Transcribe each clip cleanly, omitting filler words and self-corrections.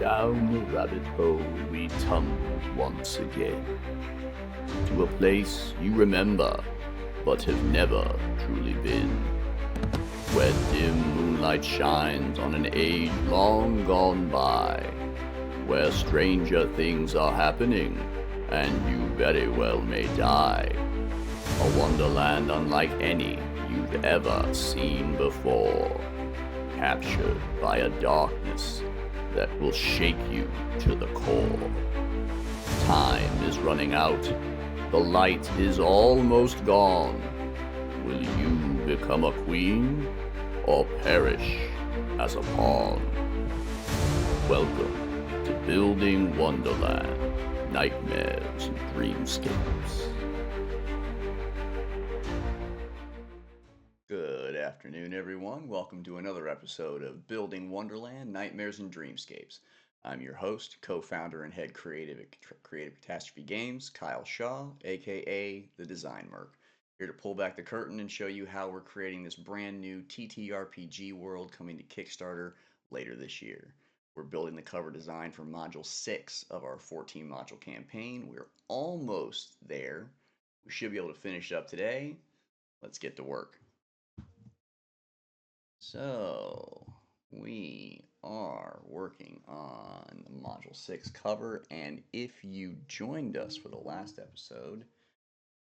Down the rabbit hole we tumble once again, to a place you remember, but have never truly been, where dim moonlight shines on an age long gone by, where stranger things are happening, and you very well may die. A wonderland unlike any you've ever seen before, captured by a darkness that will shake you to the core. Time is running out. The light is almost gone. Will you become a queen or perish as a pawn? Welcome to Building Wonderland, Nightmares and Dreamscapes. Good afternoon, everyone. Welcome to another episode of Building Wonderland, Nightmares and Dreamscapes. I'm your host, co-founder and head creative at Catastrophe Games, Kyle Shaw, aka the Design Merc. Here to pull back the curtain and show you how we're creating this brand new TTRPG world coming to Kickstarter later this year. We're building the cover design for Module 6 of our 14 module campaign. We're almost there. We should be able to finish up today. Let's get to work. So, we are working on the Module 6 cover, and if you joined us for the last episode,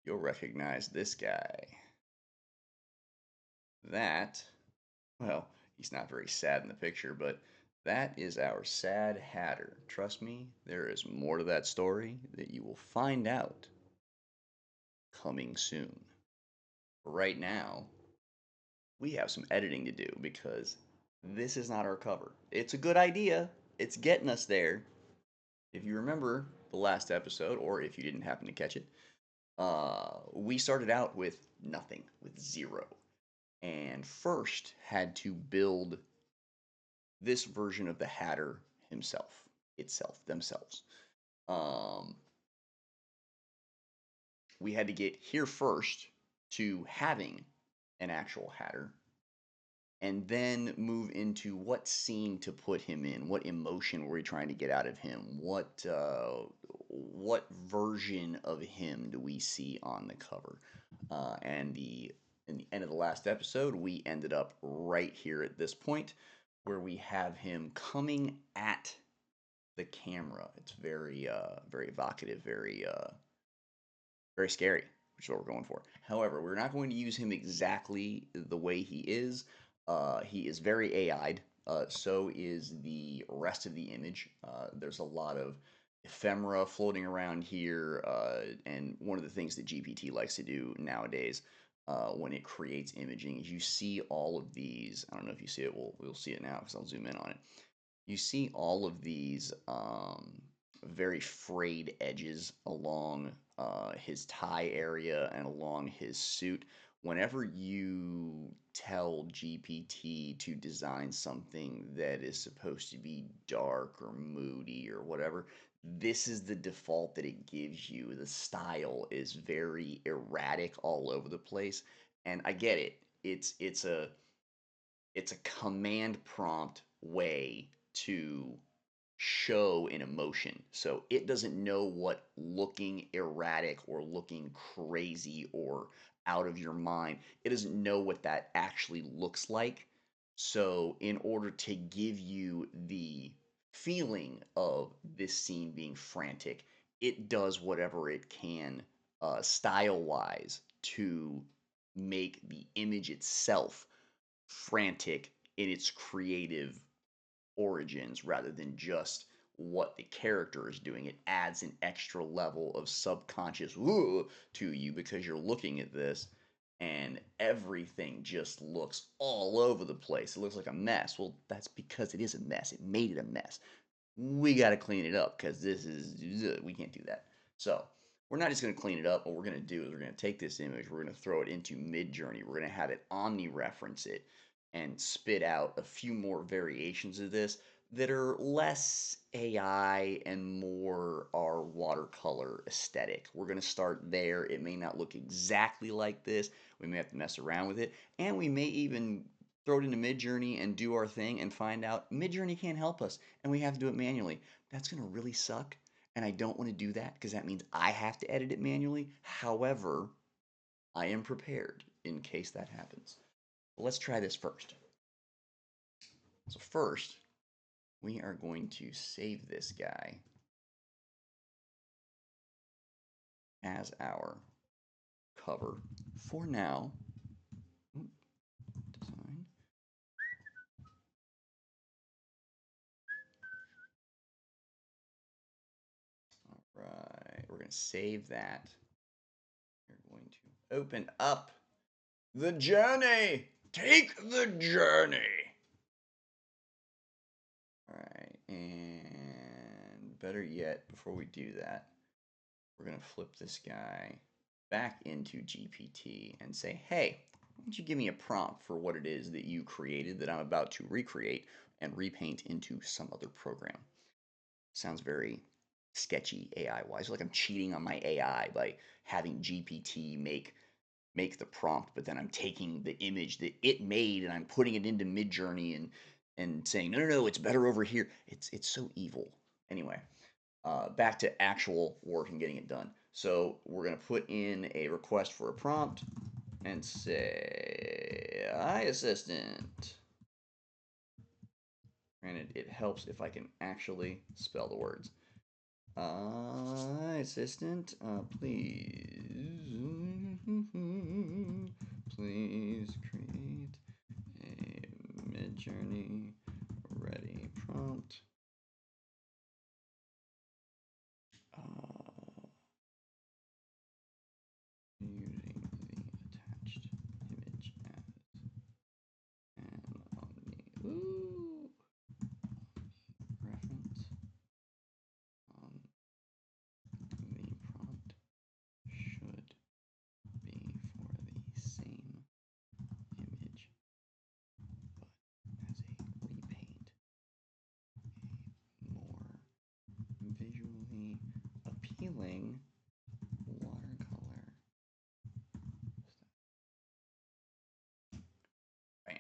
you'll recognize this guy. That, well, he's not very sad in the picture, but that is our sad hatter. Trust me, there is more to that story that you will find out coming soon. Right now, we have some editing to do because this is not our cover. It's a good idea. It's getting us there. If you remember the last episode, or if you didn't happen to catch it, we started out with nothing, with zero. And first had to build this version of the Hatter themselves. We had to get here first to having an actual Hatter, and then move into what scene to put him in, what emotion were we trying to get out of him, what version of him do we see on the cover, and in the end of the last episode, we ended up right here at this point, where we have him coming at the camera. It's very evocative, very scary, which is what we're going for. However, we're not going to use him exactly the way he is. He is very AI'd. So is the rest of the image. There's a lot of ephemera floating around here, and one of the things that GPT likes to do nowadays when it creates imaging is you see all of these. I don't know if you see it. We'll see it now because I'll zoom in on it. You see all of these very frayed edges along his tie area and along his suit. Whenever you tell GPT to design something that is supposed to be dark or moody or whatever, this is the default that it gives you. The style is very erratic all over the place, and I get it. It's a command prompt way to show an emotion. So it doesn't know what looking erratic or looking crazy or out of your mind, it doesn't know what that actually looks like. So in order to give you the feeling of this scene being frantic, it does whatever it can style wise to make the image itself frantic in its creative origins rather than just what the character is doing. It adds an extra level of subconscious "Ooh" to you because you're looking at this and everything just looks all over the place. It looks like a mess. Well, that's because it is a mess. It made it a mess. We got to clean it up because we can't do that. So we're not just going to clean it up. What we're going to do is we're going to take this image, we're going to throw it into Midjourney, we're going to have it omni-reference it and spit out a few more variations of this that are less AI and more our watercolor aesthetic. We're going to start there. It may not look exactly like this. We may have to mess around with it. And we may even throw it into Midjourney and do our thing and find out Midjourney can't help us and we have to do it manually. That's going to really suck. And I don't want to do that because that means I have to edit it manually. However, I am prepared in case that happens. But let's try this first. So first, we are going to save this guy as our cover for now. Design. All right, we're going to save that. We're going to open up the journey. Take the journey. All right, and better yet, before we do that, we're going to flip this guy back into GPT and say, hey, why don't you give me a prompt for what it is that you created that I'm about to recreate and repaint into some other program. Sounds very sketchy AI-wise, like I'm cheating on my AI by having GPT make the prompt, but then I'm taking the image that it made and I'm putting it into Midjourney and saying, no, it's better over here. It's so evil. Anyway, back to actual work and getting it done. So we're going to put in a request for a prompt and say, hi, assistant. Granted, it helps if I can actually spell the words. Hi, assistant, please create a Midjourney ready prompt. Using the attached image as an omni reference on the prompt should be for the same image, but as a repaint, a more visually appealing watercolor. Bam.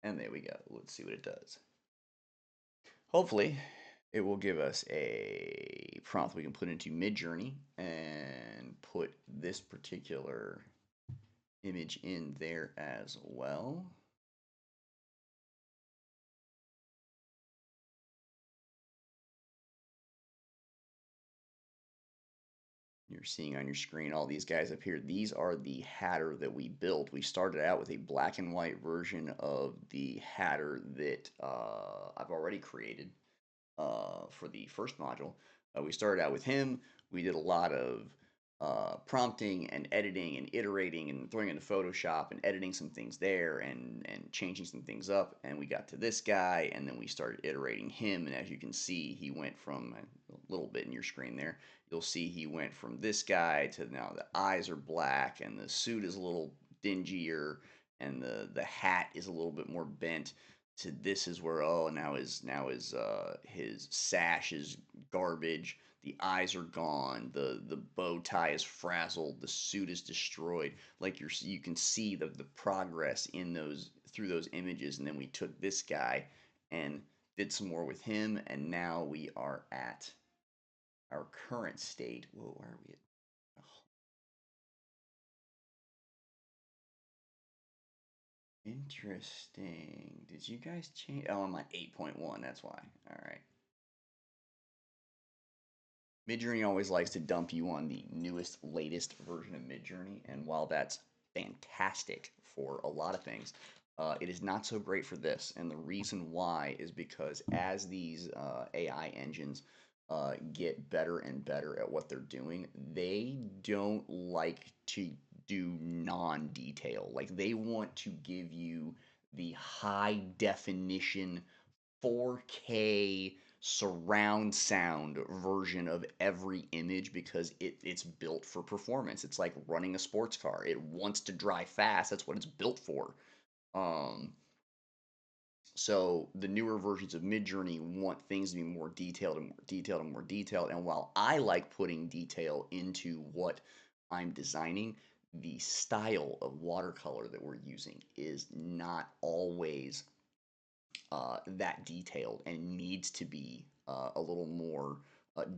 And there we go. Let's see what it does. Hopefully, it will give us a prompt we can put into Midjourney and put this particular image in there as well. You're seeing on your screen all these guys up here. These are the Hatter that we built. We started out with a black and white version of the Hatter that I've already created for the first module. We started out with him. We did a lot of prompting and editing and iterating and throwing into Photoshop and editing some things there and changing some things up. And we got to this guy, and then we started iterating him. And as you can see, he went from a little bit in your screen there. You'll see he went from this guy to now the eyes are black and the suit is a little dingier and the hat is a little bit more bent to this is where his sash is garbage, the eyes are gone, the bow tie is frazzled, the suit is destroyed. Like you can see the progress in those through those images. And then we took this guy and did some more with him, and now we are at our current state. Whoa, where are we at? Oh, interesting. Did you guys change? Oh, I'm at 8.1. That's why. All right. Midjourney always likes to dump you on the newest, latest version of Midjourney, and while that's fantastic for a lot of things, it is not so great for this. And the reason why is because as these AI engines get better and better at what they're doing, they don't like to do non-detail. Like they want to give you the high definition 4K surround sound version of every image because it's built for performance. It's like running a sports car. It wants to drive fast. That's what it's built for. Um, so the newer versions of Midjourney want things to be more detailed and more detailed and more detailed. And while I like putting detail into what I'm designing, the style of watercolor that we're using is not always that detailed and needs to be a little more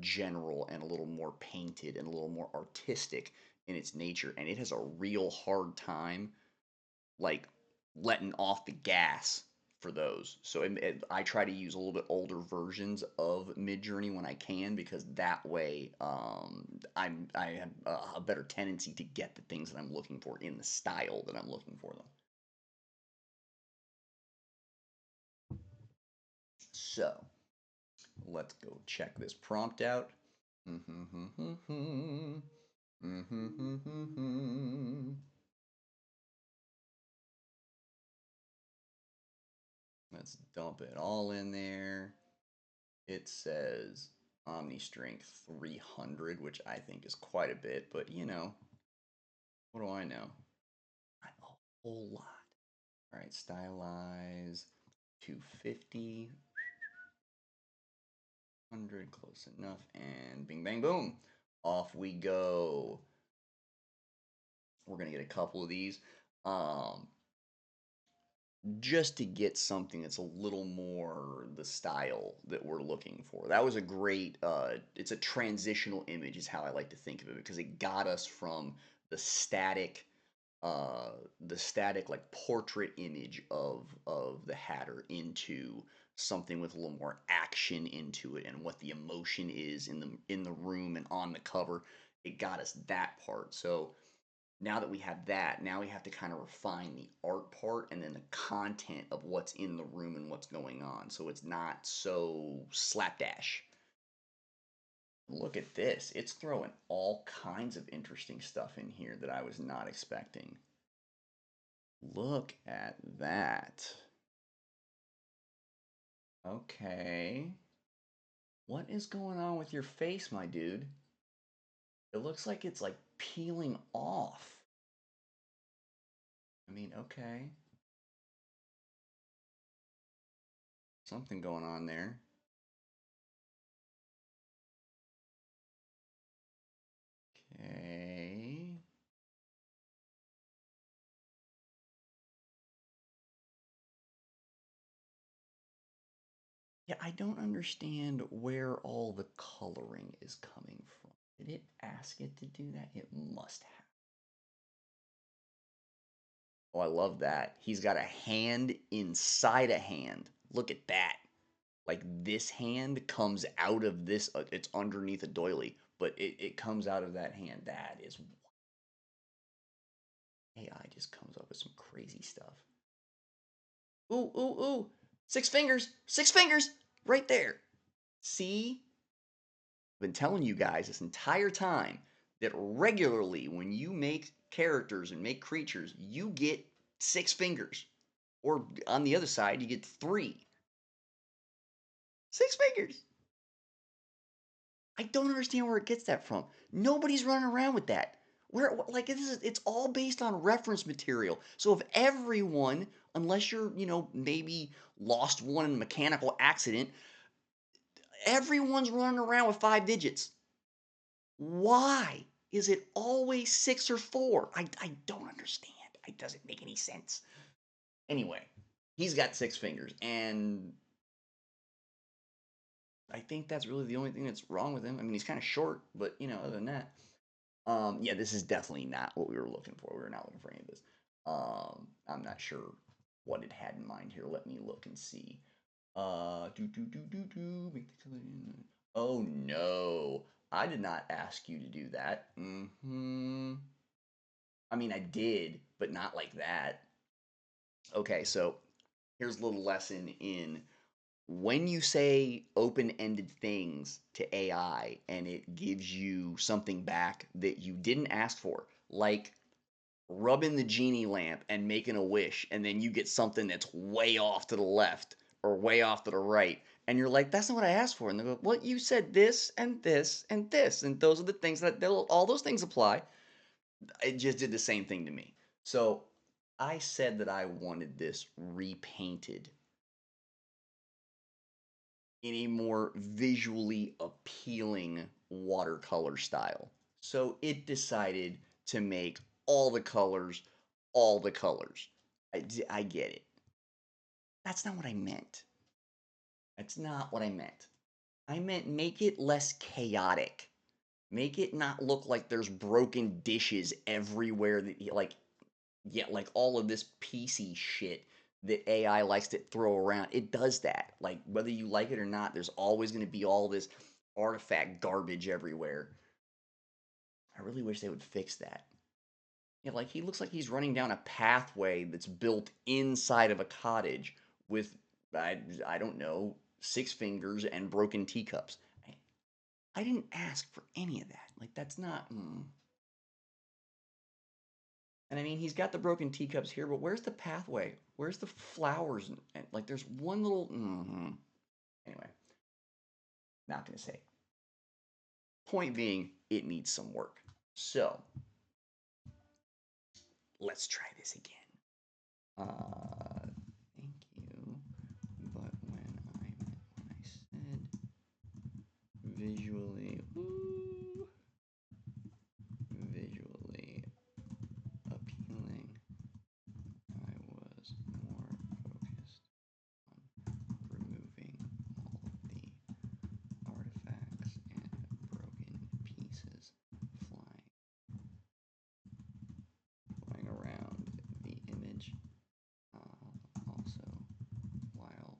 general and a little more painted and a little more artistic in its nature. And it has a real hard time like letting off the gas for those. So I try to use a little bit older versions of Midjourney when I can because that way I have a better tendency to get the things that I'm looking for in the style that I'm looking for them. So let's go check this prompt out. Let's dump it all in there. It says Omni Strength 300, which I think is quite a bit, but you know, what do I know? Not a whole lot. All right, stylize 250, 100, close enough, and bing, bang, boom. Off we go. We're going to get a couple of these. Just to get something that's a little more the style that we're looking for. That was a great, it's a transitional image, is how I like to think of it, because it got us from the static, like portrait image of the Hatter into something with a little more action into it and what the emotion is in the room and on the cover. It got us that part. So now that we have that, now we have to kind of refine the art part and then the content of what's in the room and what's going on. So it's not so slapdash. Look at this. It's throwing all kinds of interesting stuff in here that I was not expecting. Look at that. Okay. What is going on with your face, my dude? It looks like it's like peeling off. I mean, okay. Something going on there. Okay. Yeah, I don't understand where all the coloring is coming from. Did it ask it to do that? It must have. Oh, I love that. He's got a hand inside a hand. Look at that. Like this hand comes out of this, it's underneath a doily, but it comes out of that hand. That is, AI just comes up with some crazy stuff. Ooh, ooh, ooh. 6 fingers. 6 fingers. Right there. See? I've been telling you guys this entire time that regularly when you make characters and make creatures, you get 6 fingers. Or on the other side, you get 3. 6 fingers. I don't understand where it gets that from. Nobody's running around with that. Where like it's all based on reference material. So if everyone, unless you're, maybe lost one in a mechanical accident, everyone's running around with 5 digits. Why is it always 6 or 4? I don't understand. It doesn't make any sense. Anyway, he's got 6 fingers, and I think that's really the only thing that's wrong with him. I mean, he's kind of short, but other than that, yeah, this is definitely not what we were looking for. We were not looking for any of this. I'm not sure what it had in mind here. Let me look and see. Make the color. Oh no, I did not ask you to do that. I mean, I did, but not like that. Okay, so here's a little lesson in when you say open-ended things to AI and it gives you something back that you didn't ask for, like rubbing the genie lamp and making a wish, and then you get something that's way off to the left or way off to the right, and you're like, that's not what I asked for. And they go, well, you said this and this and this, and those are the things that all those things apply. It just did the same thing to me. So I said that I wanted this repainted in a more visually appealing watercolor style. So it decided to make all the colors, all the colors. I get it. That's not what I meant. That's not what I meant. I meant make it less chaotic. Make it not look like there's broken dishes everywhere that like yeah, like all of this PC shit that AI likes to throw around. It does that. Like whether you like it or not, there's always going to be all this artifact garbage everywhere. I really wish they would fix that. Yeah, like he looks like he's running down a pathway that's built inside of a cottage with I don't know, six fingers and broken teacups. I didn't ask for any of that. Like that's not. And I mean, he's got the broken teacups here, but where's the pathway? Where's the flowers? And like, there's one little. Anyway, not gonna say. Point being, it needs some work. So let's try this again. Thank you. But when I said visually, visually appealing, I was more focused on removing all of the artifacts and broken pieces flying around the image. Also, while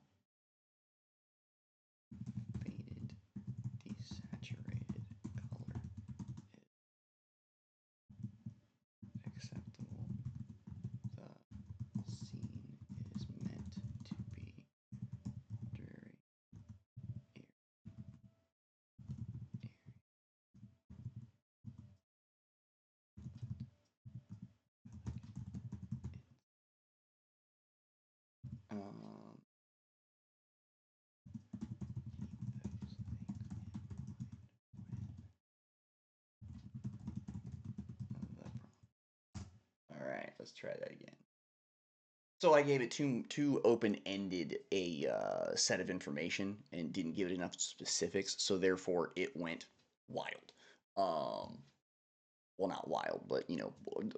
faded, desaturated color is acceptable, the scene is meant to be very um, all right, let's try that again. So I gave it too open-ended a set of information and didn't give it enough specifics, so therefore it went wild. Well, not wild, but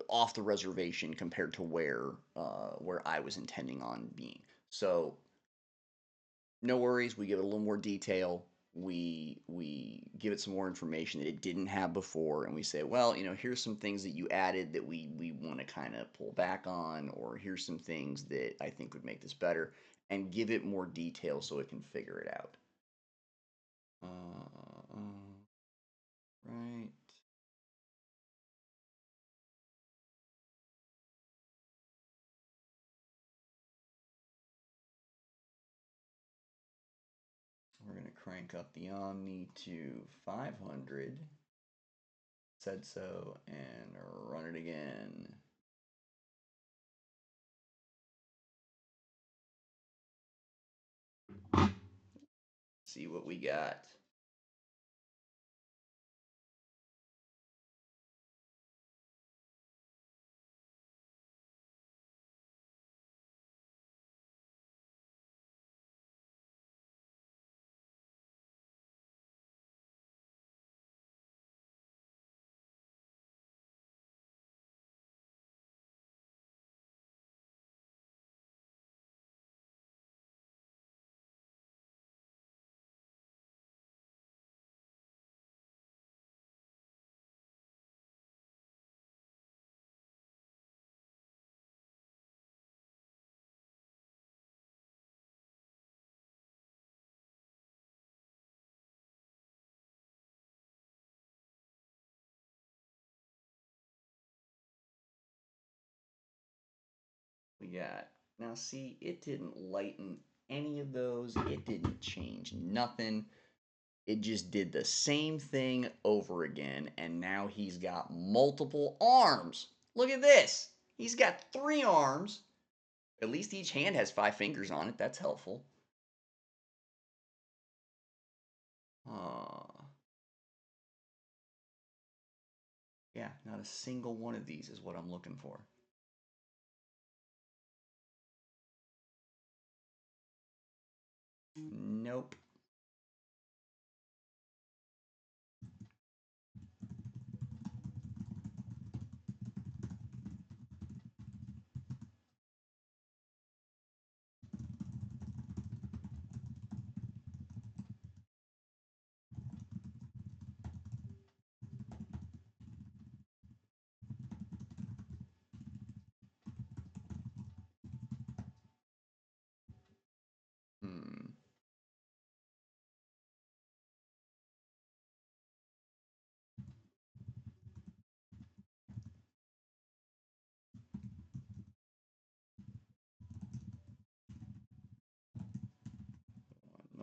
off the reservation compared to where I was intending on being. So no worries, we give it a little more detail. We give it some more information that it didn't have before, and we say, well, here's some things that you added that we want to kind of pull back on, or here's some things that I think would make this better, and give it more detail so it can figure it out. Right. We're going to crank up the Omni to 500. Said so, and run it again. See what we got. We got. Now see, it didn't lighten any of those. It didn't change nothing. It just did the same thing over again, and now he's got multiple arms. Look at this. He's got 3 arms. At least each hand has 5 fingers on it. That's helpful. Yeah, not a single one of these is what I'm looking for. Nope.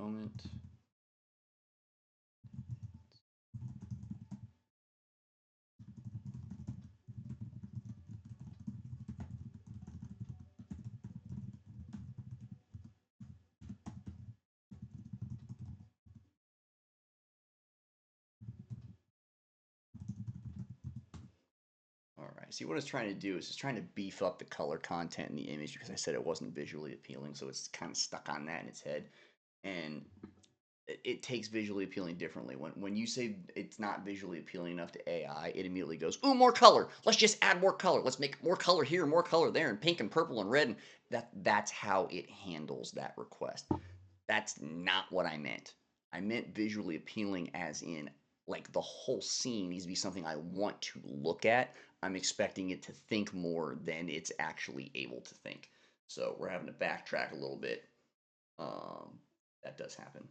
moment. All right. See, what it's trying to do is it's trying to beef up the color content in the image because I said it wasn't visually appealing, so it's kind of stuck on that in its head. And it takes visually appealing differently. When you say it's not visually appealing enough to AI, it immediately goes, "Ooh, more color. Let's just add more color. Let's make more color here, more color there, and pink and purple and red." And that's how it handles that request. That's not what I meant. I meant visually appealing as in like the whole scene needs to be something I want to look at. I'm expecting it to think more than it's actually able to think. So we're having to backtrack a little bit. Um, that does happen.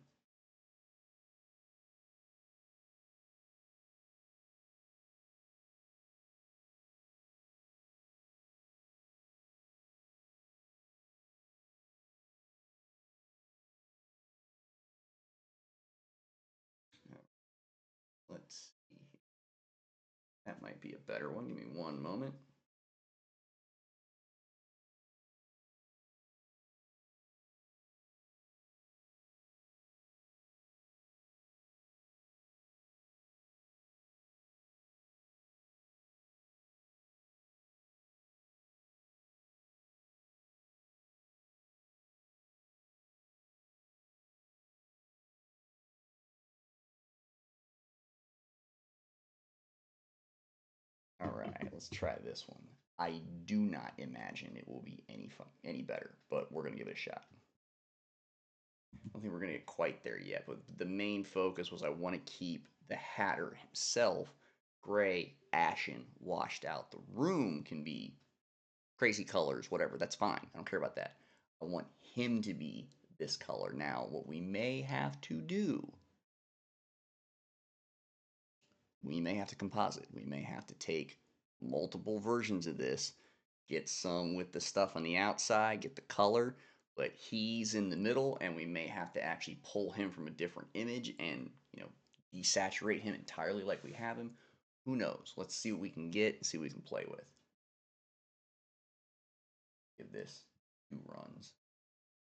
Let's see. That might be a better one. Give me one moment. All right, let's try this one. I do not imagine it will be any better, but we're gonna give it a shot. I don't think we're gonna get quite there yet, but the main focus was I want to keep the Hatter himself gray, ashen, washed out. The room can be crazy colors, whatever. That's fine. I don't care about that. I want him to be this color. Now, what we may have to do, we may have to composite. We may have to take multiple versions of this, get some with the stuff on the outside, get the color, but he's in the middle, and we may have to actually pull him from a different image and, desaturate him entirely like we have him. Who knows? Let's see what we can get and see what we can play with. Give this 2 runs.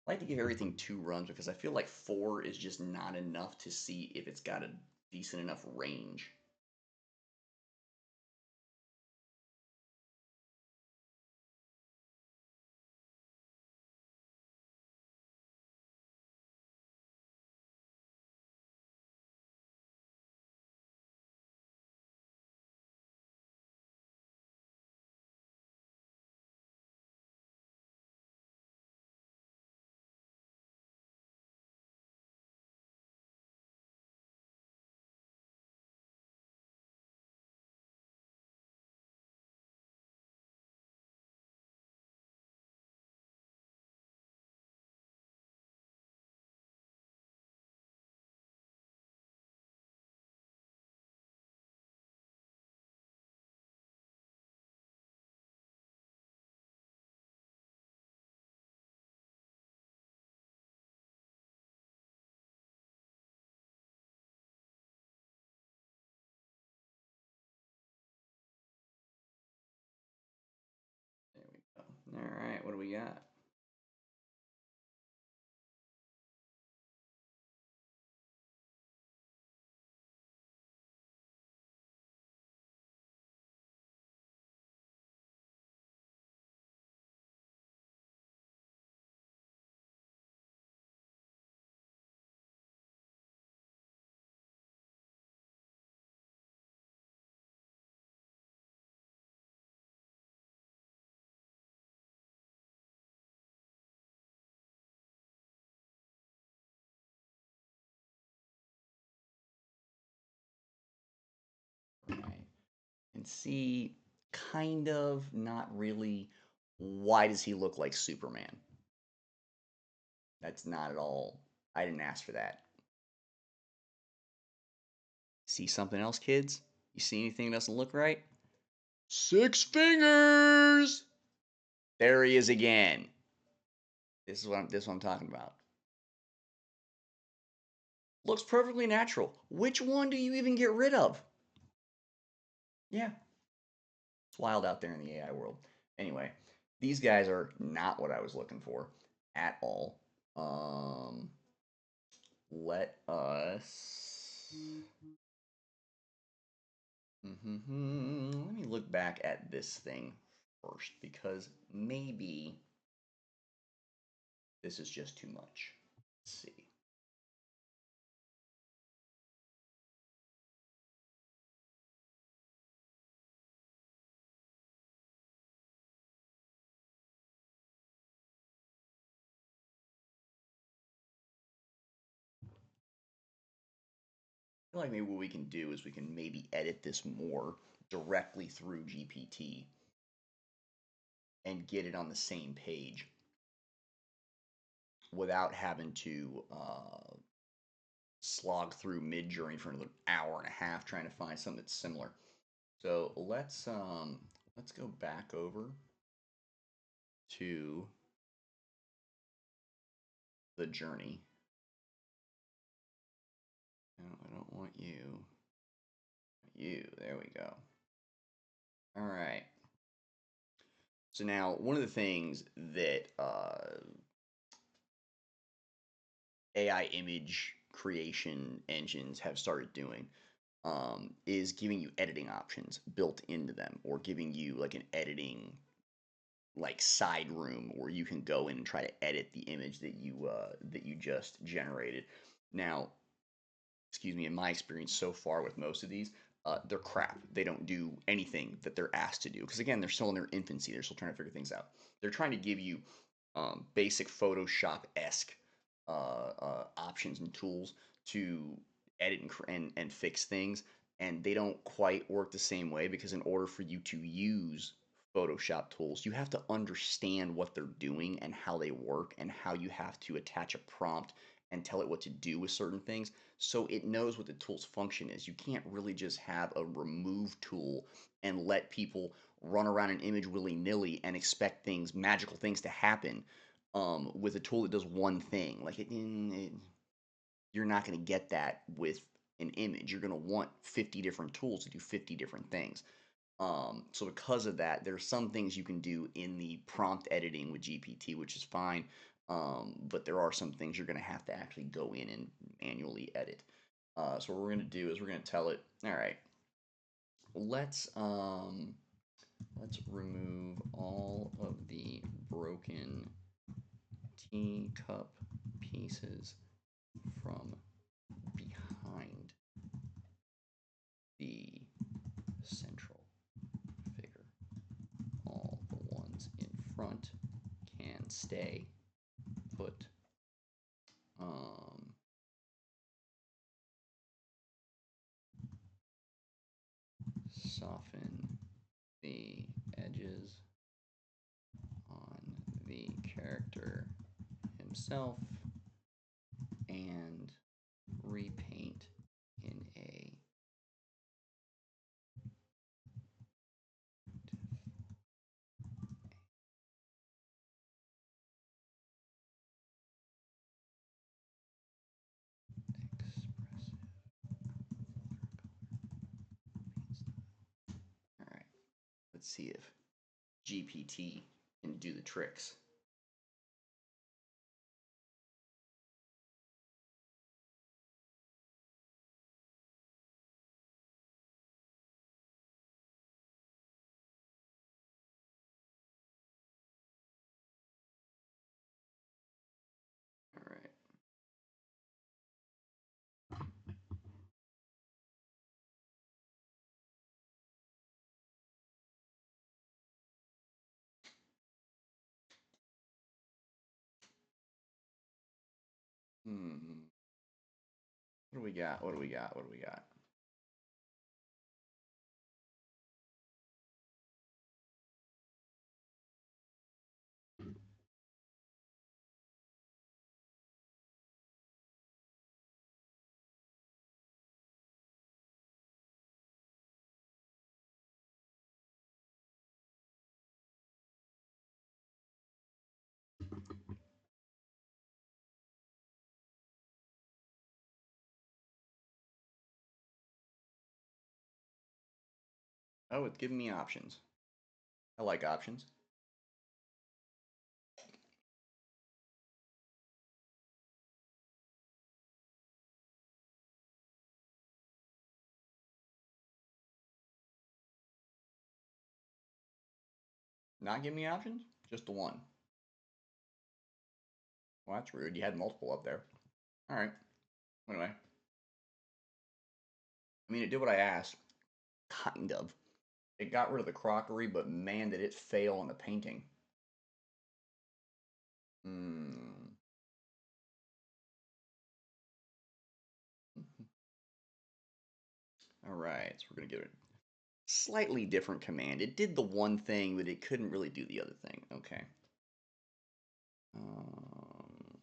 I like to give everything 2 runs because I feel like 4 is just not enough to see if it's got a decent enough range. There we go. All right, what do we got? Right. And see, kind of, not really. Why does he look like Superman? That's not at all. I didn't ask for that. See something else, kids? You see anything that doesn't look right? 6 fingers! There he is again. This is what I'm talking about. Looks perfectly natural. Which one do you even get rid of? Yeah, it's wild out there in the AI world. Anyway, these guys are not what I was looking for at all. Um, let us. Let me look back at this thing first because maybe this is just too much. Let's see. I feel like maybe what we can do is we can maybe edit this more directly through GPT and get it on the same page without having to slog through Midjourney for another hour and a half trying to find something that's similar. So let's go back over to the journey. No, I don't want you. You. There we go. All right. So now one of the things that AI image creation engines have started doing is giving you editing options built into them, or giving you like an editing like side room where you can go in and try to edit the image that you just generated. Now, excuse me, in my experience so far with most of these, they're crap. They don't do anything that they're asked to do because again, they're still in their infancy. They're still trying to figure things out. They're trying to give you basic Photoshop esque options and tools to edit and fix things, and they don't quite work the same way because in order for you to use Photoshop tools, you have to understand what they're doing and how they work and how you have to attach a prompt and tell it what to do with certain things so it knows what the tool's function is. You can't really just have a remove tool and let people run around an image willy-nilly and expect things, magical things to happen with a tool that does one thing. You're not going to get that with an image. You're going to want 50 different tools to do 50 different things. So because of that, there are some things you can do in the prompt editing with GPT, which is fine. But there are some things you're going to have to actually go in and manually edit. So what we're going to do is we're going to tell it, all right, let's remove all of the broken teacup pieces from behind the central figure. All the ones in front can stay put. Soften the edges on the character himself and repaint in a expressive All right, let's see if GPT can do the tricks. All right. Hmm. What do we got? What do we got? What do we got? Oh, it's giving me options. I like options. Not giving me options? Just the one. Well, that's rude. You had multiple up there. All right. Anyway, I mean, it did what I asked. Kind of. It got rid of the crockery, but man, did it fail on the painting. Hmm. All right, so we're going to give it a slightly different command. It did the one thing, but it couldn't really do the other thing. Okay. Um,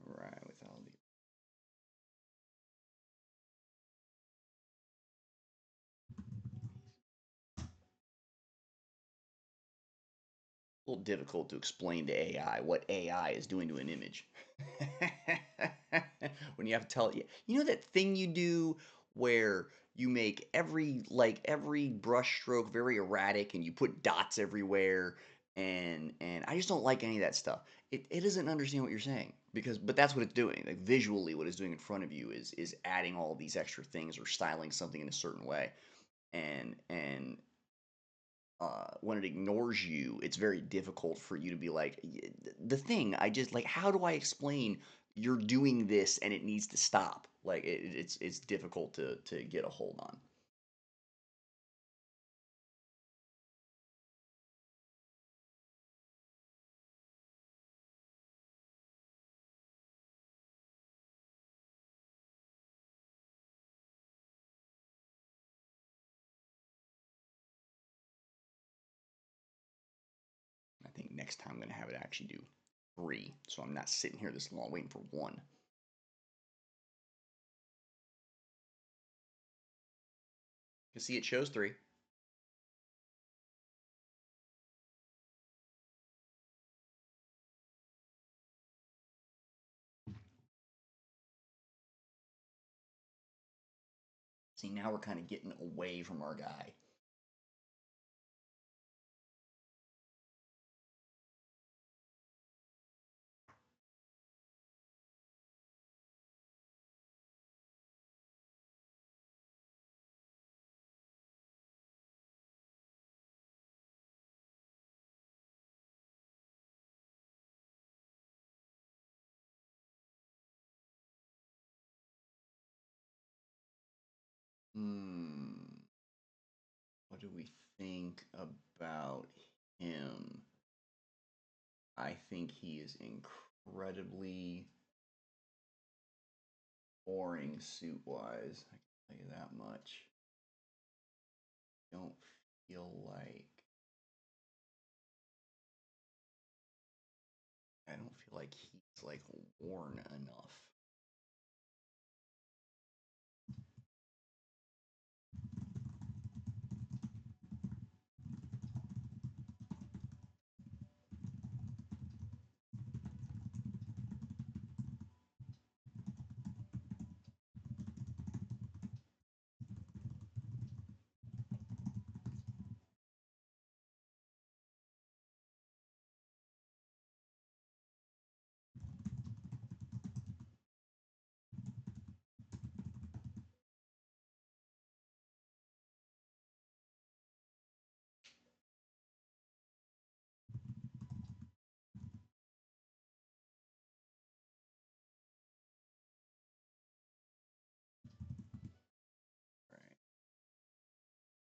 right, without the little difficult to explain to AI what AI is doing to an image. When you have to tell it, you know that thing you do where you make every brush stroke very erratic and you put dots everywhere and I just don't like any of that stuff. It doesn't understand what you're saying because but that's what it's doing. Like visually what it's doing in front of you is adding all these extra things or styling something in a certain way. And when it ignores you, it's very difficult for you to be like, the thing, I just like, how do I explain you're doing this and it needs to stop? Like, it's difficult to get a hold on. I think next time I'm going to have it actually do three. So I'm not sitting here this long waiting for one. You see, it shows three. See, now we're kind of getting away from our guy. Hmm. What do we think about him? I think he is incredibly boring suit wise. I can tell you that much. Don't feel like I don't feel like he's like worn enough.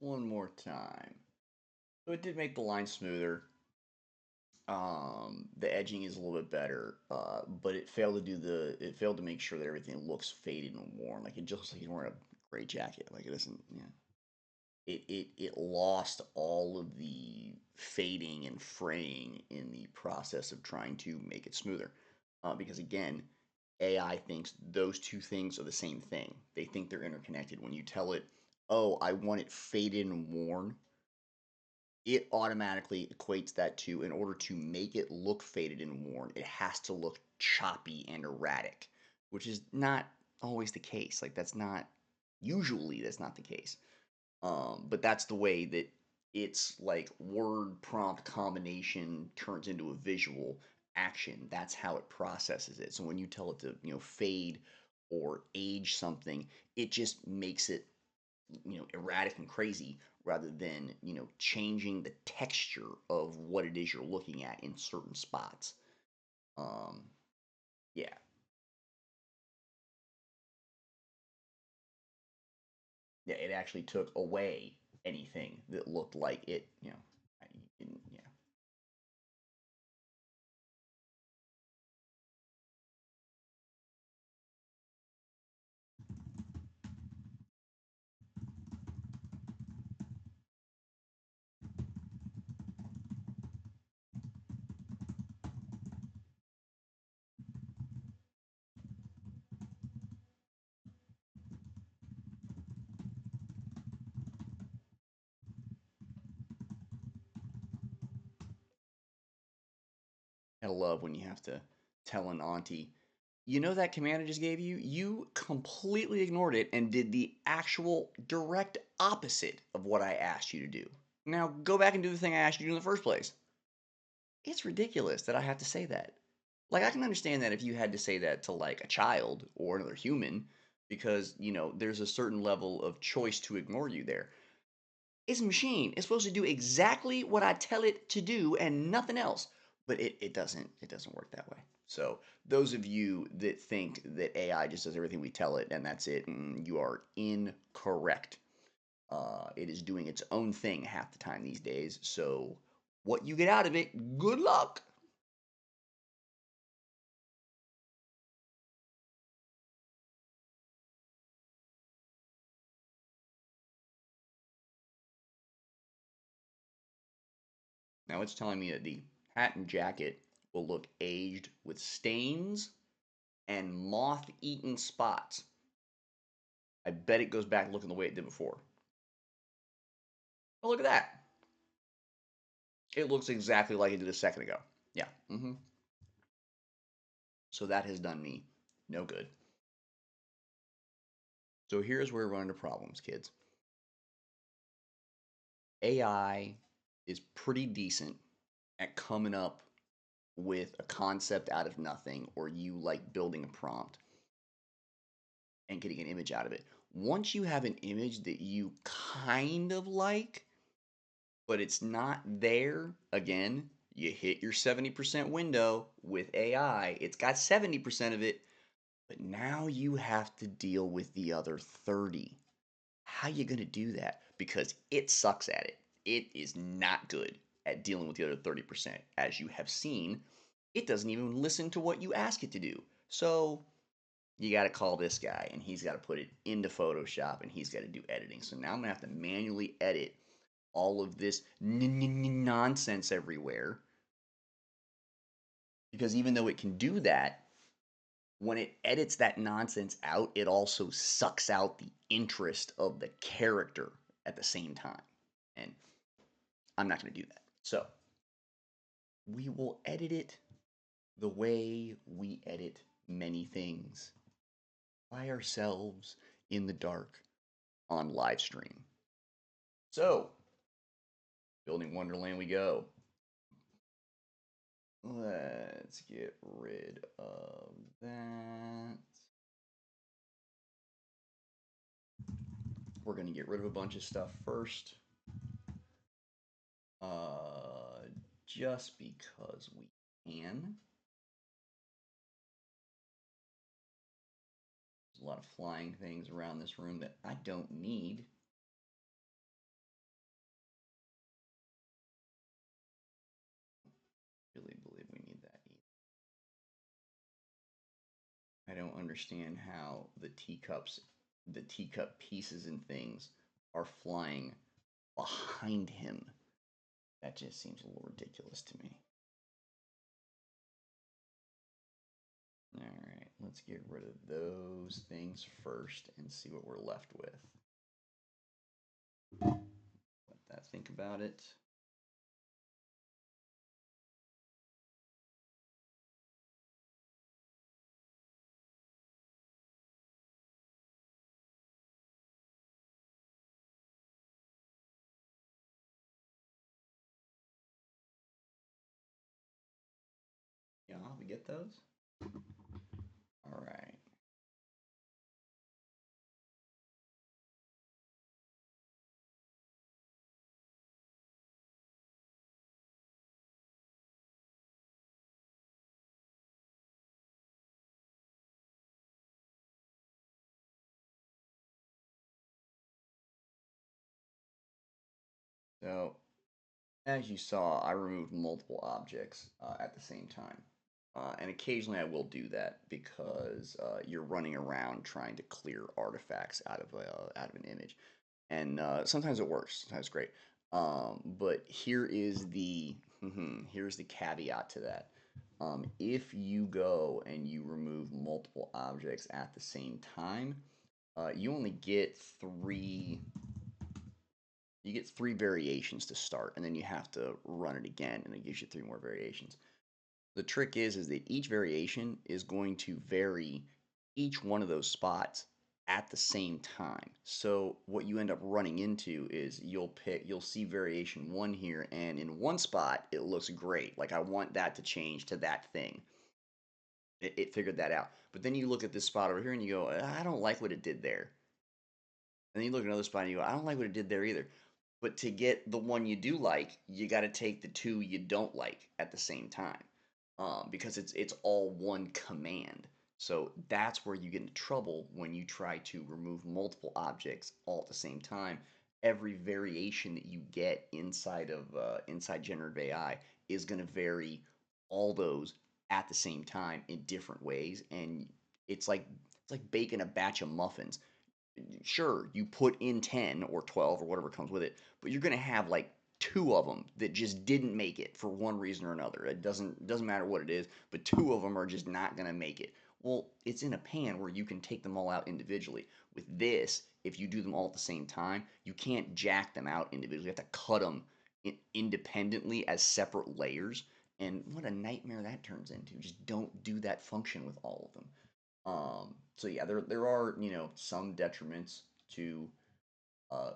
one more time. So it did make the line smoother. The edging is a little bit better, but it failed to make sure that everything looks faded and worn. Like it just looks like he's wearing a gray jacket. Like it doesn't. Yeah. It lost all of the fading and fraying in the process of trying to make it smoother. Because again, AI thinks those two things are the same thing. They think they're interconnected. When you tell it, "Oh, I want it faded and worn," it automatically equates that to, in order to make it look faded and worn, it has to look choppy and erratic, which is not always the case. Like that's not the case. But that's the way that its like word prompt combination turns into a visual action. That's how it processes it. So when you tell it to, fade or age something, it just makes it, erratic and crazy rather than, changing the texture of what it is you're looking at in certain spots. Um, yeah. Yeah, it actually took away anything that looked like it, yeah. I love when you have to tell an auntie, you know that command I just gave you? You completely ignored it and did the actual direct opposite of what I asked you to do. Now go back and do the thing I asked you to do in the first place. It's ridiculous that I have to say that. Like, I can understand that if you had to say that to, like, a child or another human, because, there's a certain level of choice to ignore you there. It's a machine. It's supposed to do exactly what I tell it to do and nothing else. But it doesn't work that way. So those of you that think that AI just does everything we tell it and that's it, you are incorrect. It is doing its own thing half the time these days. So what you get out of it, good luck. Now it's telling me that the hat and jacket will look aged with stains and moth-eaten spots. I bet it goes back looking the way it did before. Oh, look at that. It looks exactly like it did a second ago. Yeah. So that has done me no good. So here's where we run into problems, kids. AI is pretty decent at coming up with a concept out of nothing, or you like building a prompt and getting an image out of it. Once you have an image that you kind of like, but it's not there, again, you hit your 70% window with AI. It's got 70% of it, but now you have to deal with the other 30. How you going to do that? Because it sucks at it. It is not good at dealing with the other 30%. As you have seen, it doesn't even listen to what you ask it to do. So you got to call this guy and he's got to put it into Photoshop and he's got to do editing. So now I'm going to have to manually edit all of this nonsense everywhere, because even though it can do that, when it edits that nonsense out, it also sucks out the interest of the character at the same time. And I'm not going to do that. So we will edit it the way we edit many things, by ourselves in the dark on live stream. So, Building Wonderland we go. Let's get rid of that. We're going to get rid of a bunch of stuff first. Uh, just because we can. There's a lot of flying things around this room that I don't need. understand how the teacup pieces and things are flying behind him. That just seems a little ridiculous to me. All right, let's get rid of those things first and see what we're left with. Let that think about it. Yeah, we get those? All right. So, as you saw, I removed multiple objects at the same time. And occasionally I will do that because you're running around trying to clear artifacts out of an image. And sometimes it works, sometimes it's great. But here's the caveat to that. If you go and you remove multiple objects at the same time, you only get three variations to start, and then you have to run it again, and it gives you three more variations. The trick is that each variation is going to vary each one of those spots at the same time. So what you end up running into is you'll see variation one here, and in one spot it looks great. Like I want that to change to that thing. It figured that out. But then you look at this spot over here and you go, I don't like what it did there. And then you look at another spot and you go, I don't like what it did there either. But to get the one you do like, you got to take the two you don't like at the same time, because it's all one command. So that's where you get into trouble when you try to remove multiple objects all at the same time. Every variation that you get inside generative AI is going to vary all those at the same time in different ways, and it's like baking a batch of muffins. Sure, you put in 10 or 12 or whatever comes with it, but you're going to have like two of them that just didn't make it for one reason or another. It doesn't matter what it is, but two of them are just not going to make it. Well, it's in a pan where you can take them all out individually. With this, if you do them all at the same time, you can't jack them out individually. You have to cut them independently as separate layers. And what a nightmare that turns into. Just don't do that function with all of them. So yeah, there are some detriments to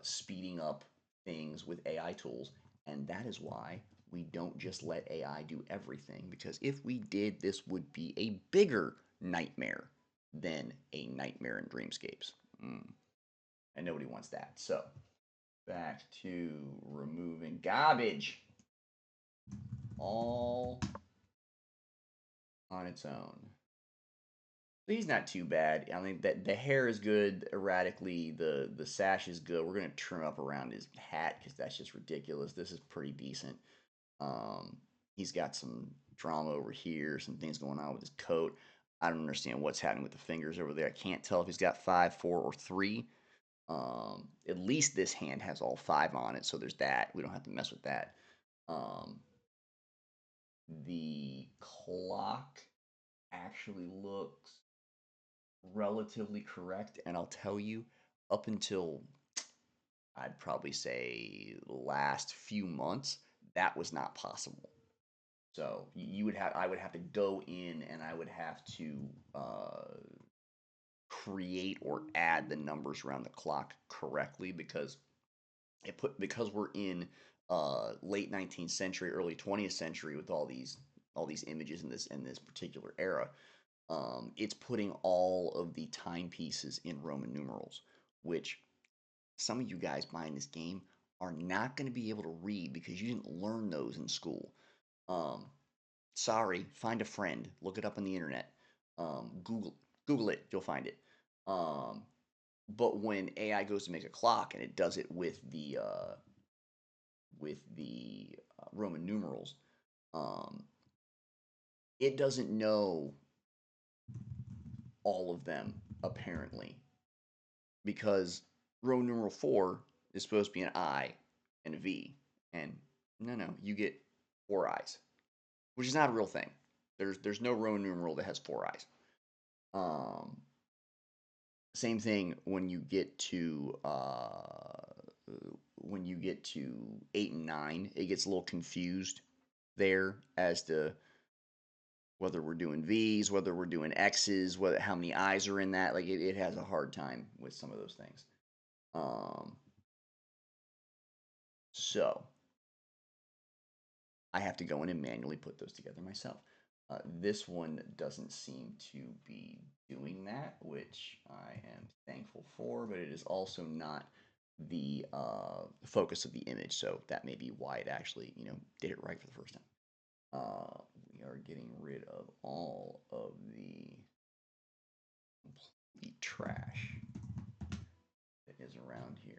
speeding up things with AI tools, and that is why we don't just let AI do everything. Because if we did, this would be a bigger nightmare than a nightmare in Dreamscapes, and nobody wants that. So back to removing garbage, all on its own. He's not too bad. I mean, that the hair is good erratically. The sash is good. We're gonna trim up around his hat because that's just ridiculous. This is pretty decent. He's got some drama over here. Some things going on with his coat. I don't understand what's happening with the fingers over there. I can't tell if he's got 5, 4, or 3. At least this hand has all 5 on it, so there's that. We don't have to mess with that. The clock actually looks relatively correct, and I'll tell you, up until I'd probably say the last few months, that was not possible. So I would have to go in and I would have to create or add the numbers around the clock correctly because we're in late 19th century, early 20th century with all these images in this particular era. It's putting all of the timepieces in Roman numerals, which some of you guys buying this game are not going to be able to read because you didn't learn those in school. Um, Sorry, find a friend, look it up on the internet, Google it, you'll find it. Um, but when AI goes to make a clock and it does it with the Roman numerals, um, it doesn't know all of them, apparently, because Roman numeral 4 is supposed to be an I and a V. And no, you get four eyes, which is not a real thing. There's no Roman numeral that has four eyes. Um, Same thing when you get to 8 and 9, it gets a little confused there as to whether we're doing V's, whether we're doing X's, whether how many I's are in that. Like it has a hard time with some of those things. Um, so I have to go in and manually put those together myself. This one doesn't seem to be doing that, which I am thankful for, but it is also not the focus of the image, so that may be why it actually, did it right for the first time. We are getting rid of all of the complete trash that is around here.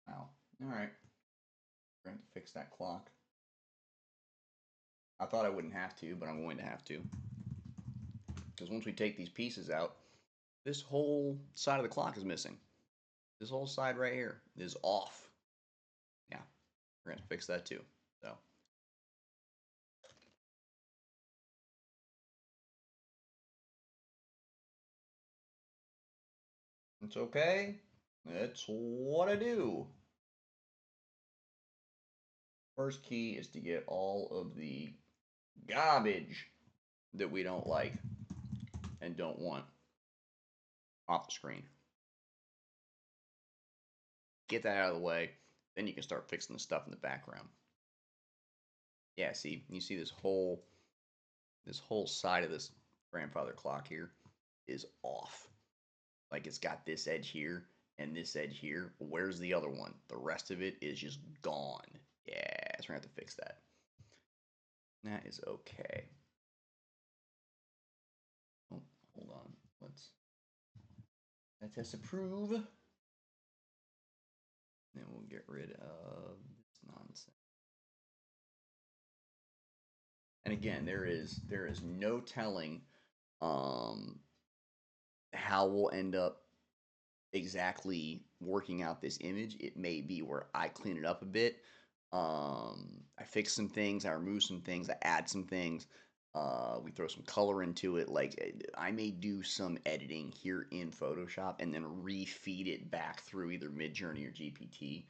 Wow. All right. We're going to fix that clock. I thought I wouldn't have to, but I'm going to have to. Because once we take these pieces out, this whole side of the clock is missing. This whole side right here is off. Yeah, we're going to fix that too. So. It's okay. It's what I do. First key is to get all of the garbage that we don't like and don't want off the screen. Get that out of the way, then you can start fixing the stuff in the background. Yeah, see, you see this whole side of this grandfather clock here is off. Like it's got this edge here and this edge here. Where's the other one? The rest of it is just gone. Yeah, so we're gonna have to fix that. That is okay. Oh, hold on. Let us approve. Then we'll get rid of this nonsense. And again, there is no telling how we'll end up exactly working out this image. It may be where I clean it up a bit. I fix some things, I remove some things, I add some things. We throw some color into it. Like I may do some editing here in Photoshop and then refeed it back through either Midjourney or GPT,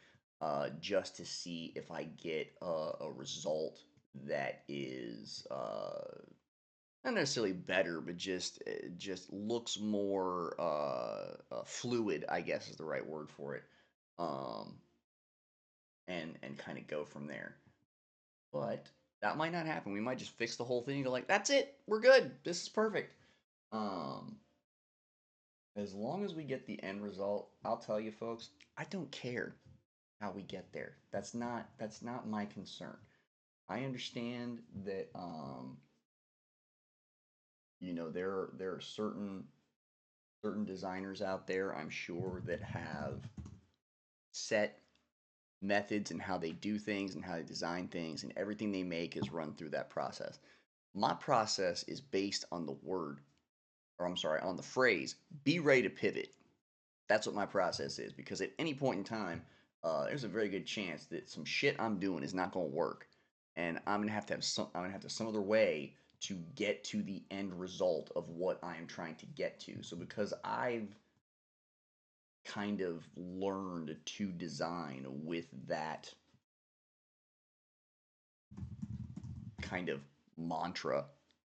just to see if I get a result that is not necessarily better, but just looks more fluid, I guess is the right word for it, um, and kind of go from there. But that might not happen. We might just fix the whole thing and go like, that's it, we're good, this is perfect. Um, as long as we get the end result, I'll tell you, folks, I don't care how we get there. That's not my concern. I understand that there are certain designers out there, I'm sure, that have set methods and how they do things and how they design things, and everything they make is run through that process. My process is based on the word, or I'm sorry, on the phrase, be ready to pivot. That's what my process is, because at any point in time, there's a very good chance that some shit I'm doing is not going to work, and I'm gonna have to some other way to get to the end result of what I am trying to get to. So because I've kind of learned to design with that kind of mantra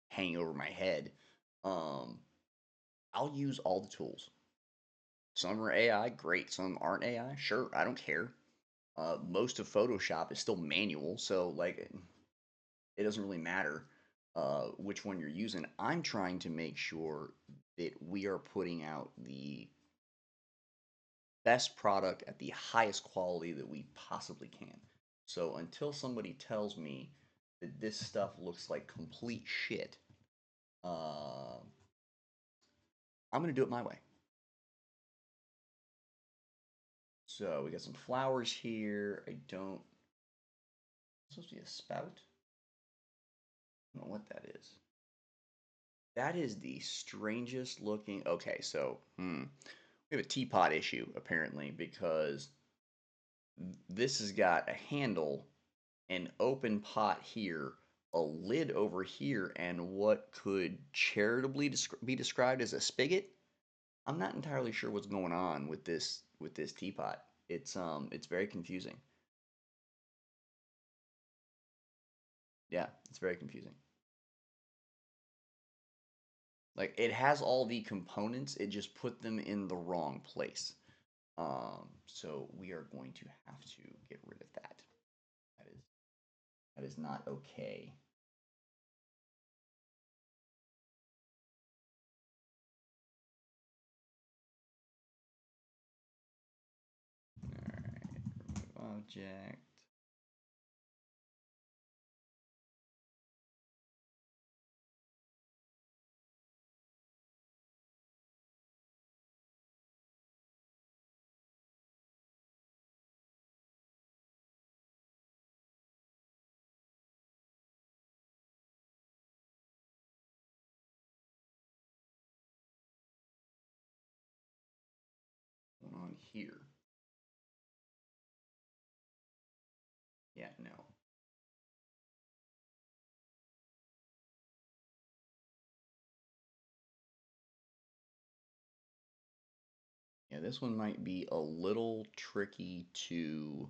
hanging over my head, um, I'll use all the tools. Some are AI, great. Some aren't AI, sure, I don't care. Most of Photoshop is still manual, so like it doesn't really matter. which one you're using. I'm trying to make sure that we are putting out the best product at the highest quality that we possibly can. So until somebody tells me that this stuff looks like complete shit, uh, I'm gonna do it my way. So we got some flowers here. I don't. It's supposed to be a spout. I don't know what that is. That is the strangest looking. Okay, so we have a teapot issue apparently because this has got a handle, an open pot here, a lid over here, and what could charitably be described as a spigot. I'm not entirely sure what's going on with this teapot. It's very confusing. Yeah, it's very confusing. Like it has all the components, it just put them in the wrong place. So we are going to have to get rid of that. That is not okay. All right, remove object. Going on here. Yeah, no. Yeah, this one might be a little tricky to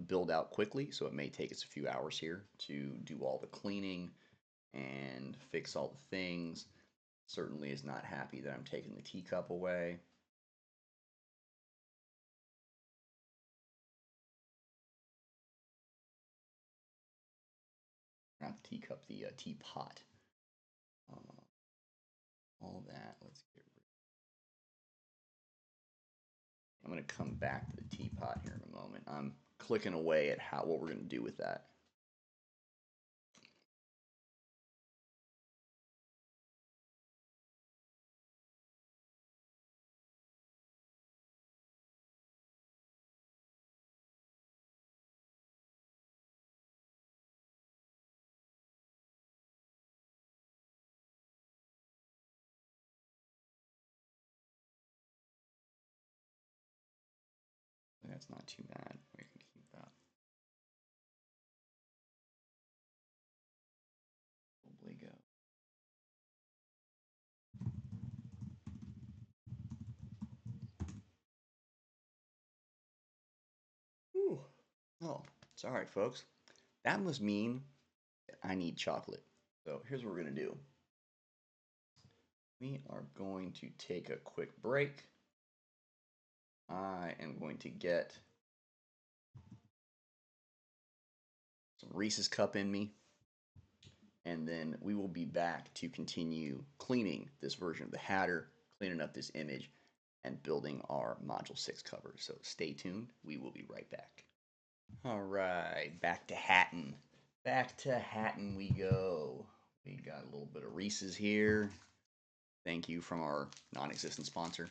build out quickly, so it may take us a few hours here to do all the cleaning and fix all the things. Certainly is not happy that I'm taking the teacup away. Not the teacup, the teapot. Uh, all that. Let's get rid. I'm going to come back to the teapot here in a moment. I'm clicking away at what we're going to do with that. That's not too bad. We can keep that. Probably go. Whew. Oh, it's all right, folks. That must mean that I need chocolate. So here's what we're going to do. We are going to take a quick break. I am going to get some Reese's Cup in me. And then we will be back to continue cleaning this version of the Hatter, cleaning up this image, and building our Module 6 cover. So stay tuned. We will be right back. All right, back to Hatton. Back to Hatton we go. We got a little bit of Reese's here. Thank you from our non-existent sponsor.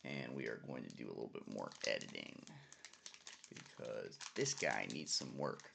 And we are going to do a little bit more editing because this guy needs some work.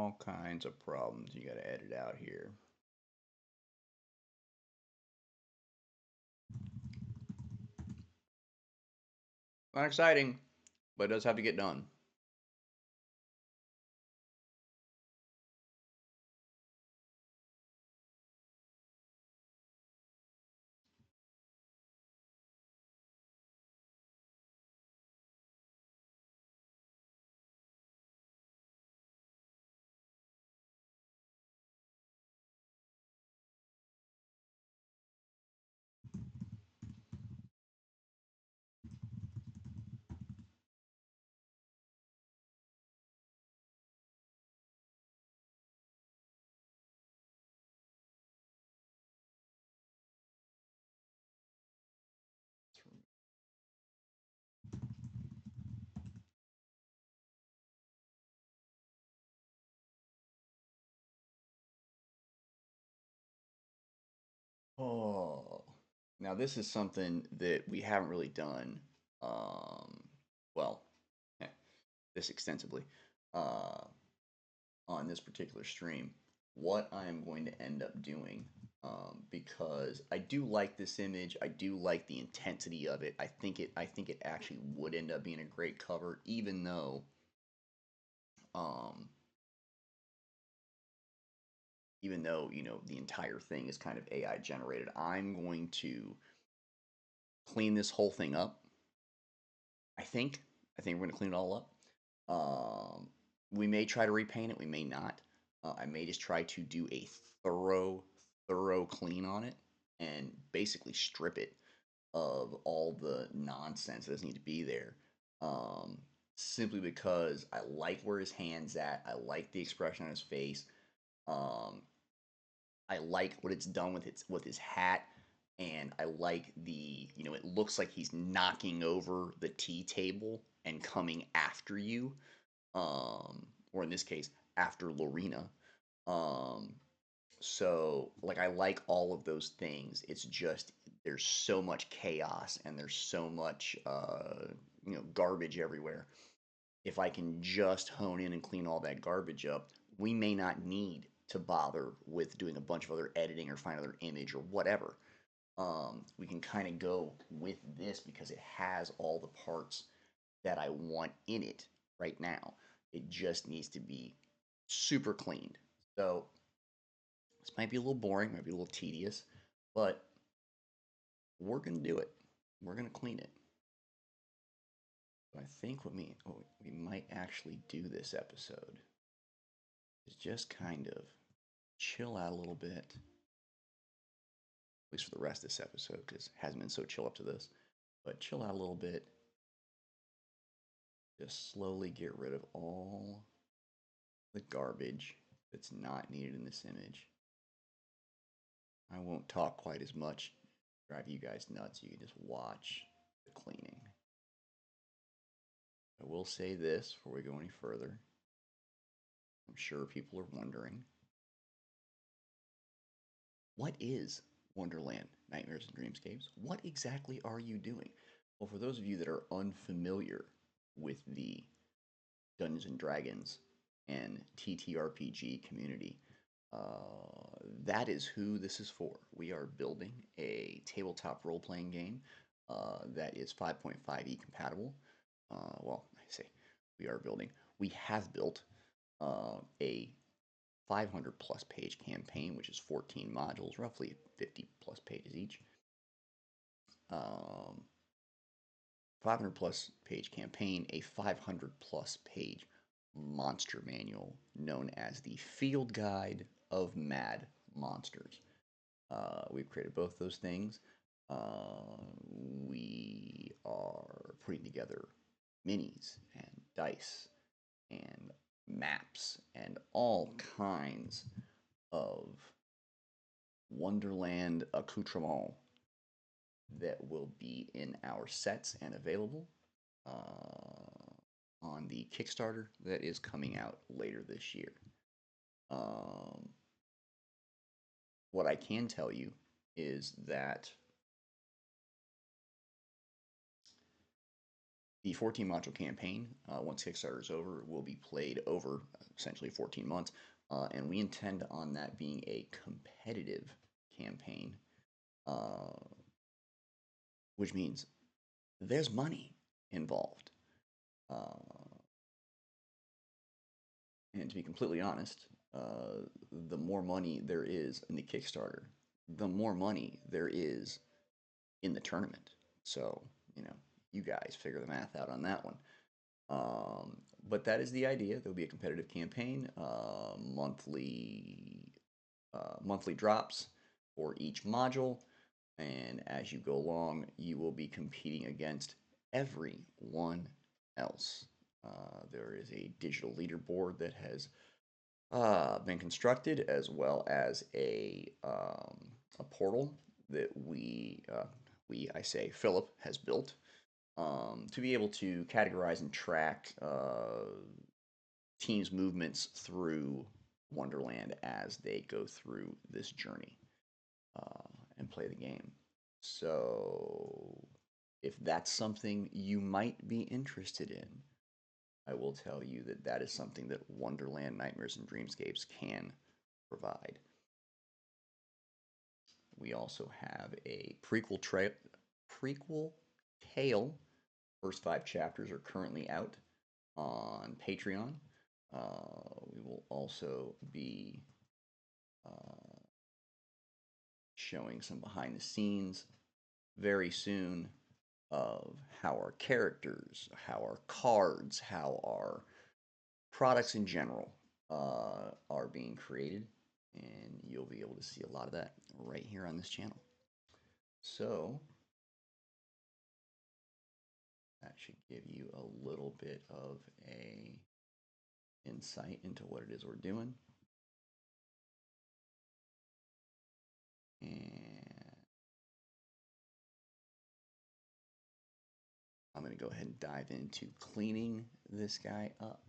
all kinds of problems you got to edit out here. Not exciting, but it does have to get done. Oh, now this is something that we haven't really done. Um, well, eh, this extensively uh, on this particular stream. What I am going to end up doing, because I do like this image, I do like the intensity of it. I think it actually would end up being a great cover, um, even though the entire thing is kind of AI generated. I'm going to clean this whole thing up. I think. I think we're gonna clean it all up. We may try to repaint it. We may not. I may just try to do a thorough clean on it and basically strip it of all the nonsense that doesn't need to be there. Um, Simply because I like where his hand's at. I like the expression on his face. Um, I like what it's done with his hat, and I like it looks like he's knocking over the tea table and coming after you, or in this case, after Lorena. Um, so like I like all of those things. It's just there's so much chaos and there's so much garbage everywhere. If I can just hone in and clean all that garbage up, we may not need to bother with doing a bunch of other editing or find another image or whatever. We can kind of go with this because it has all the parts that I want in it right now. It just needs to be super cleaned. So this might be a little boring, might be a little tedious, but we're going to do it. We're going to clean it. I think what we might actually do this episode is just kind of chill out a little bit, at least for the rest of this episode, because it hasn't been so chill up to this. But chill out a little bit. Just slowly get rid of all the garbage that's not needed in this image. I won't talk quite as much, drive you guys nuts. You can just watch the cleaning. I will say this before we go any further. I'm sure people are wondering, what is Wonderland, Nightmares and Dreamscapes? What exactly are you doing? Well, for those of you that are unfamiliar with the Dungeons and Dragons and TTRPG community, that is who this is for. We are building a tabletop role playing game that is 5.5e compatible. Well, I say we are building. We have built a 500 plus page campaign, which is 14 modules, roughly 50 plus pages each. 500 plus page campaign, a 500 plus page monster manual known as the Field Guide of Mad Monsters. We've created both those things. We are putting together minis and dice and maps and all kinds of Wonderland accoutrement that will be in our sets and available on the Kickstarter that is coming out later this year. What I can tell you is that The 14 module campaign, once Kickstarter is over, will be played over essentially 14 months, and we intend on that being a competitive campaign, uh, which means there's money involved. Uh, and to be completely honest, the more money there is in the Kickstarter, the more money there is in the tournament. So, you know, you guys figure the math out on that one. But that is the idea. There'll be a competitive campaign, monthly drops for each module, and as you go along, you will be competing against everyone else. There is a digital leaderboard that has been constructed, as well as a portal that I say Philip has built, to be able to categorize and track teams' movements through Wonderland as they go through this journey and play the game. So, if that's something you might be interested in, I will tell you that that is something that Wonderland Nightmares and Dreamscapes can provide. We also have a prequel tale. First 5 chapters are currently out on Patreon. We will also be showing some behind the scenes very soon of how our characters, how our cards, how our products in general are being created, and you'll be able to see a lot of that right here on this channel. So that should give you a little bit of a insight into what it is we're doing. And I'm going to go ahead and dive into cleaning this guy up.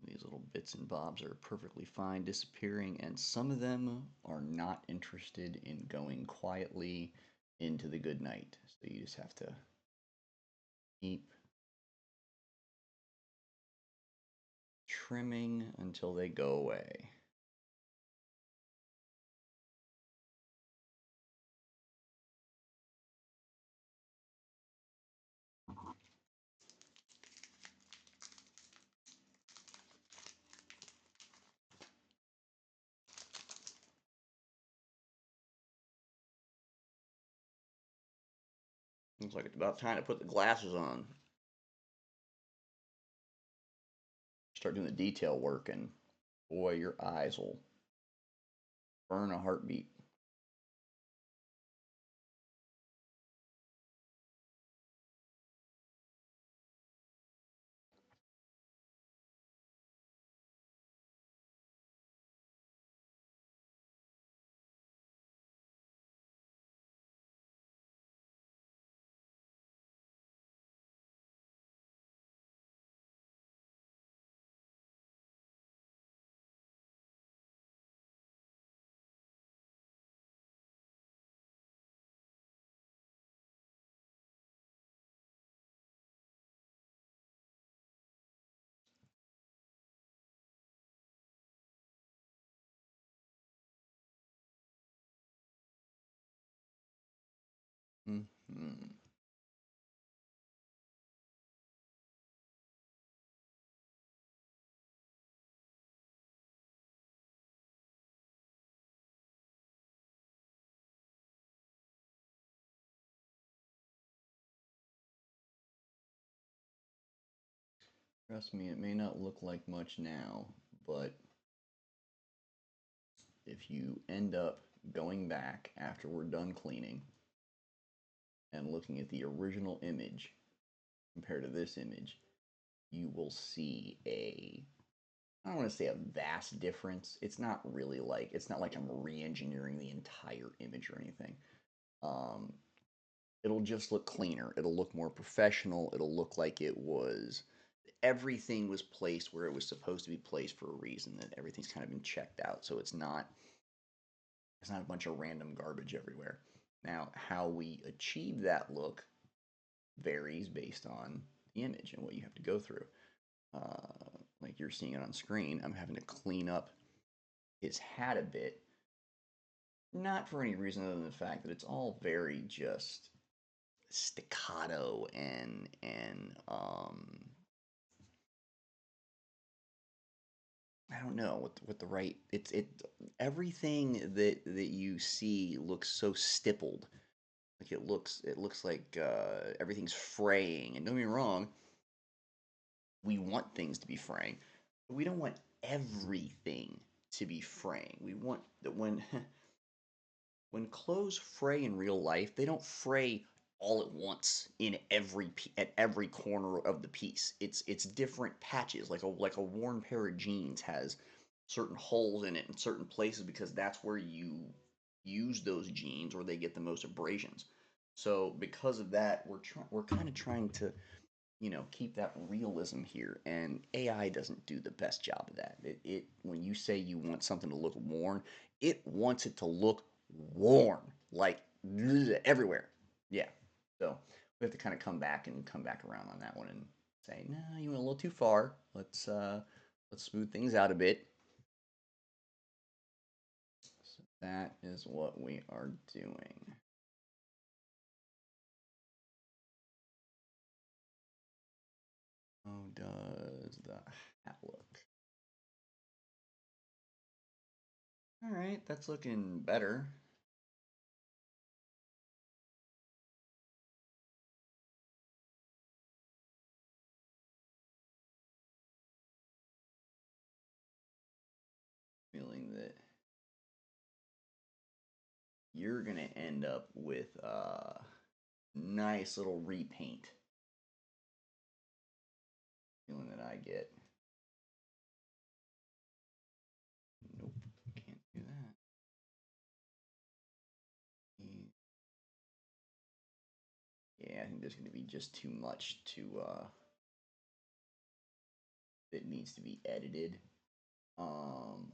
These little bits and bobs are perfectly fine disappearing, and some of them are not interested in going quietly into the good night. So you just have to Keep trimming until they go away. Looks like it's about time to put the glasses on. Start doing the detail work, and boy, your eyes will burn a heartbeat. Mm-hmm. Trust me, it may not look like much now, but if you end up going back after we're done cleaning and looking at the original image compared to this image, you will see I don't want to say a vast difference. It's not really like, it's not like I'm re-engineering the entire image or anything. Um, it'll just look cleaner. It'll look more professional. It'll look like everything was placed where it was supposed to be placed for a reason, that everything's kind of been checked out. So it's not a bunch of random garbage everywhere. Now, how we achieve that look varies based on the image and what you have to go through. Like you're seeing it on screen, I'm having to clean up his hat a bit, not for any reason other than the fact that it's all very just staccato and I don't know what the right it everything that you see looks so stippled. Like it looks like everything's fraying. And don't get me wrong, we want things to be fraying, but we don't want everything to be fraying. We want that when clothes fray in real life, they don't fray all at once in at every corner of the piece. It's different patches. Like a worn pair of jeans has certain holes in it in certain places because that's where you use those jeans or they get the most abrasions. So because of that, we're kind of trying to keep that realism here, and AI doesn't do the best job of that. It when you say you want something to look worn, it wants it to look worn, like everywhere. Yeah. So we have to kind of come back around on that one and say, no, you went a little too far. Let's smooth things out a bit. So that is what we are doing. How does the hat look? All right, that's looking better. Feeling that you're gonna end up with a nice little repaint. Feeling that I get. Nope, can't do that. Yeah, I think there's gonna be just too much that needs to be edited. Um,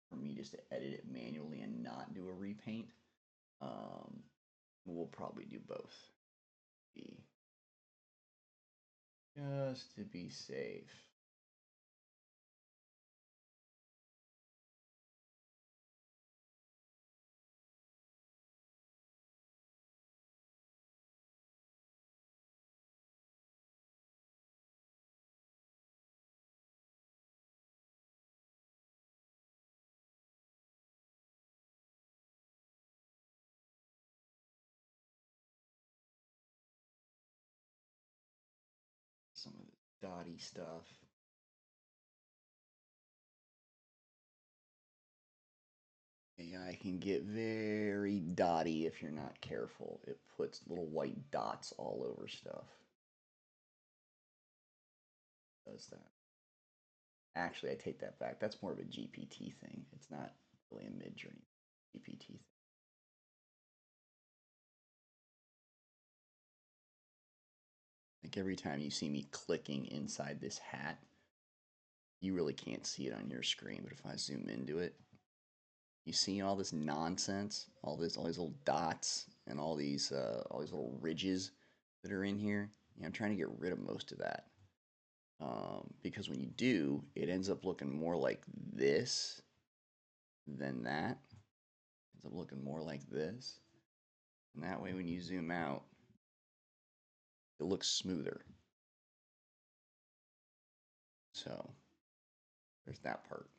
for me just to edit it manually and not do a repaint. Um, we'll probably do both. just to be safe. Some of the dotty stuff. AI can get very dotty if you're not careful. It puts little white dots all over stuff. Does that? Actually, I take that back. That's more of a GPT thing. It's not really a Mid-Journey GPT thing. Like every time you see me clicking inside this hat, you really can't see it on your screen, but if I zoom into it, you see all this nonsense, all these little dots and all these little ridges that are in here. Yeah, I'm trying to get rid of most of that. Because when you do, it ends up looking more like this than that. It ends up looking more like this. And that way, when you zoom out, it looks smoother. So, there's that part.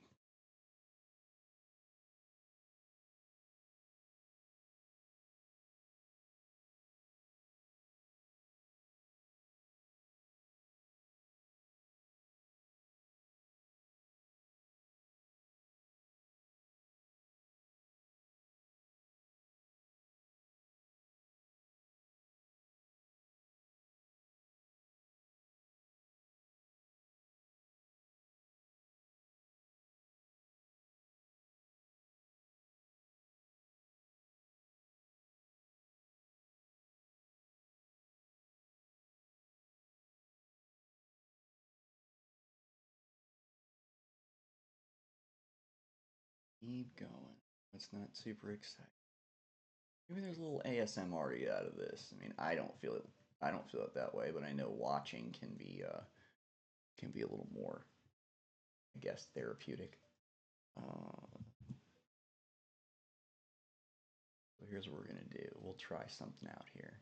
Keep going. It's not super exciting. Maybe there's a little ASMR out of this. I mean, I don't feel it. I don't feel it that way, but I know watching can be a little more, I guess, therapeutic. So here's what we're gonna do. We'll try something out here.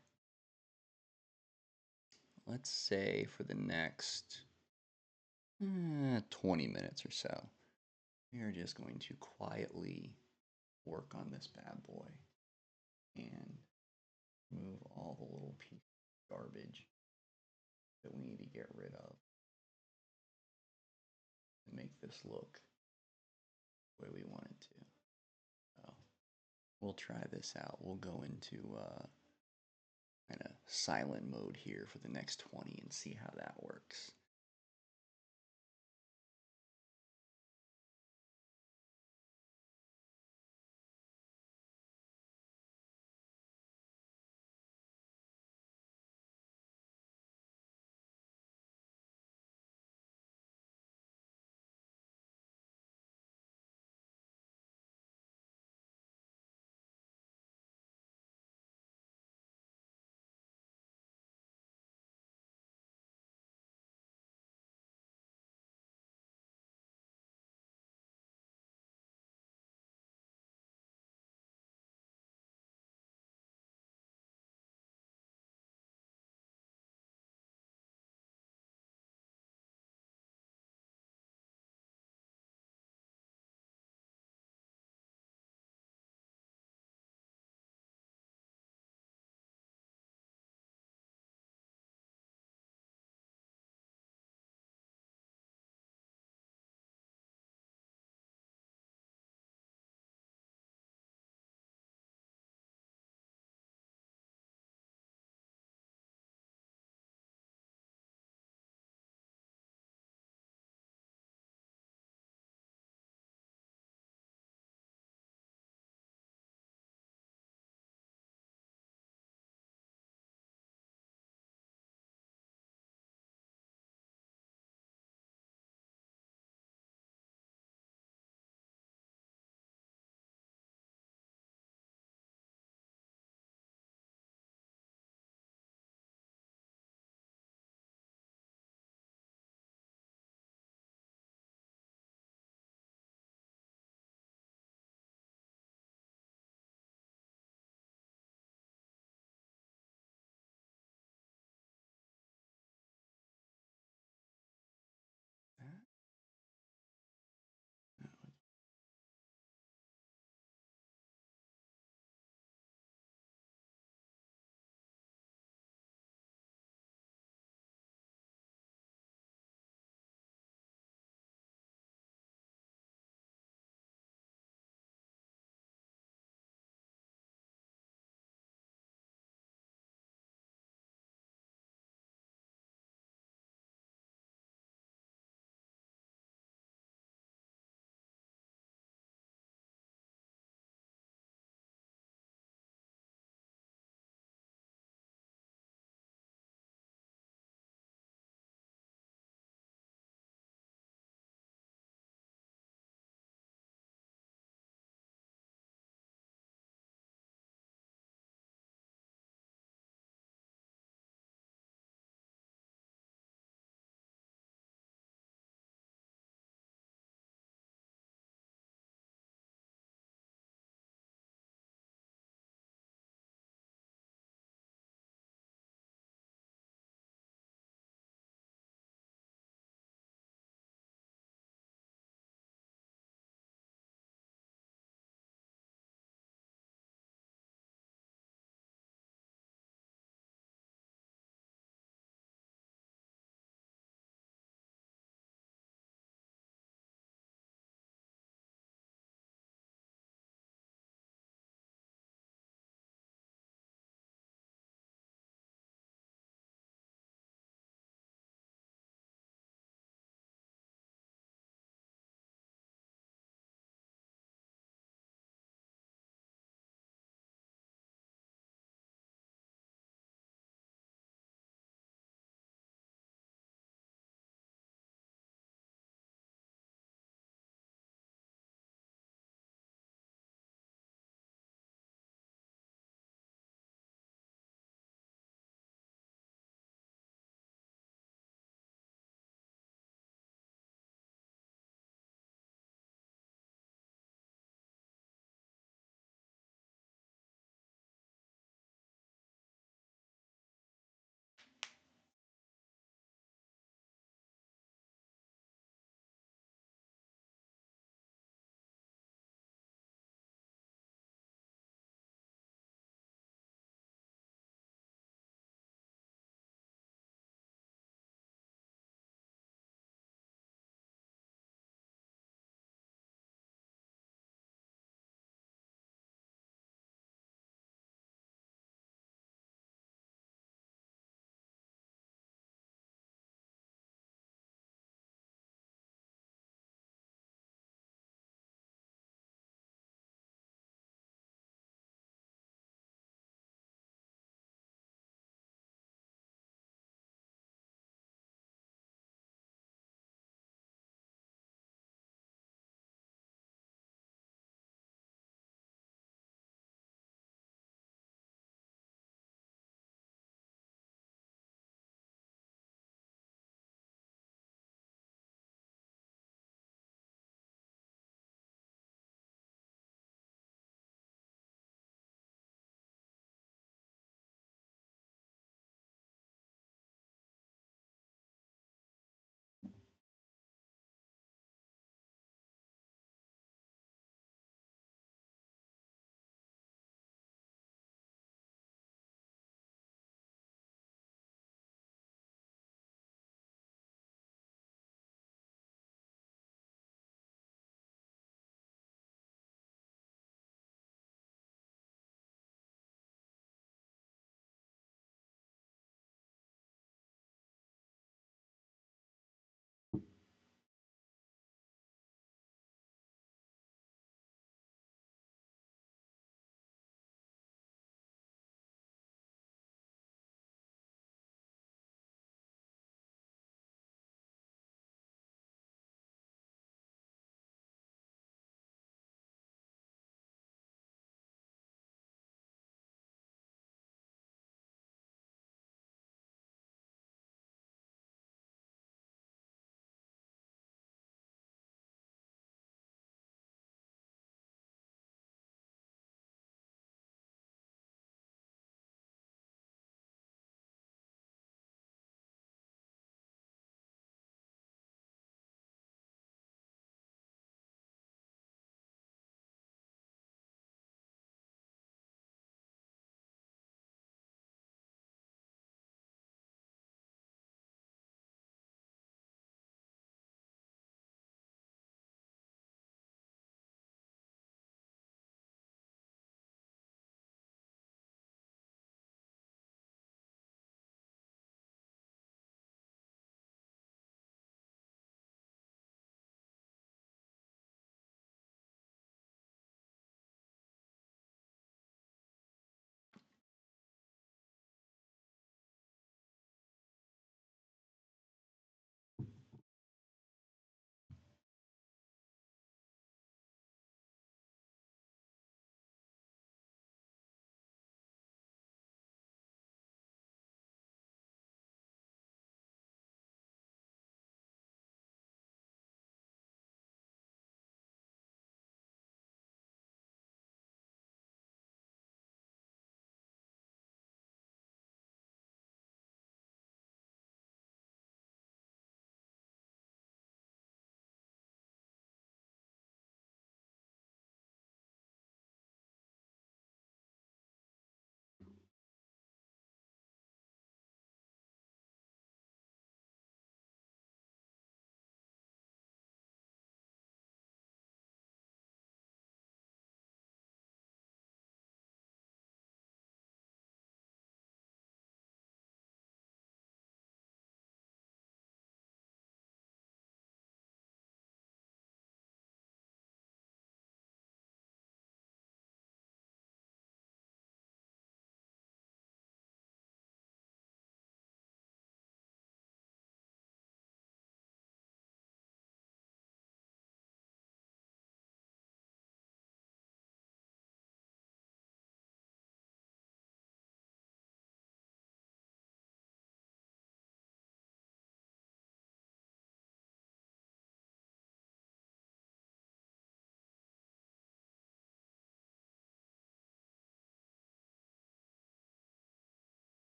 Let's say for the next 20 minutes or so, we are just going to quietly work on this bad boy and move all the little pieces of garbage that we need to get rid of and make this look the way we want it to. So we'll try this out. We'll go into kind of silent mode here for the next 20 and see how that works.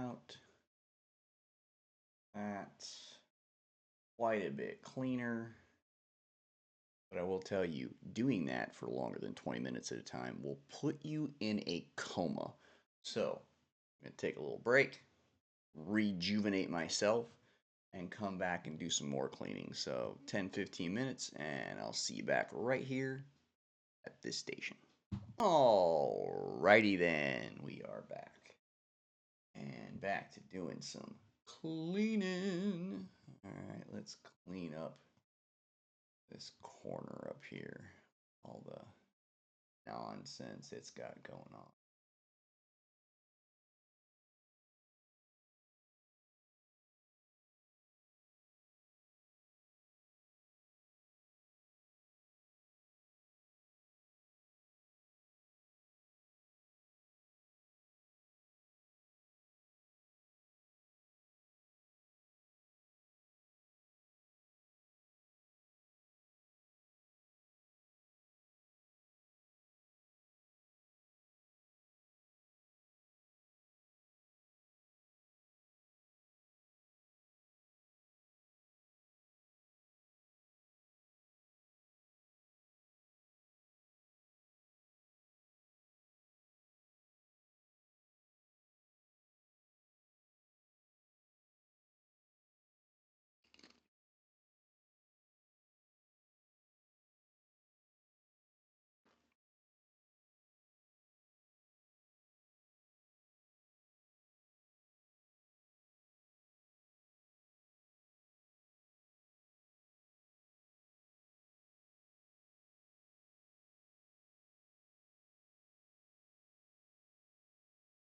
out. That's quite a bit cleaner. But I will tell you, doing that for longer than 20 minutes at a time will put you in a coma. So, I'm going to take a little break, rejuvenate myself, and come back and do some more cleaning. So, 10-15 minutes, and I'll see you back right here at this station. Alrighty then, we are back. And back to doing some cleaning. Alright, let's clean up this corner up here. All the nonsense it's got going on.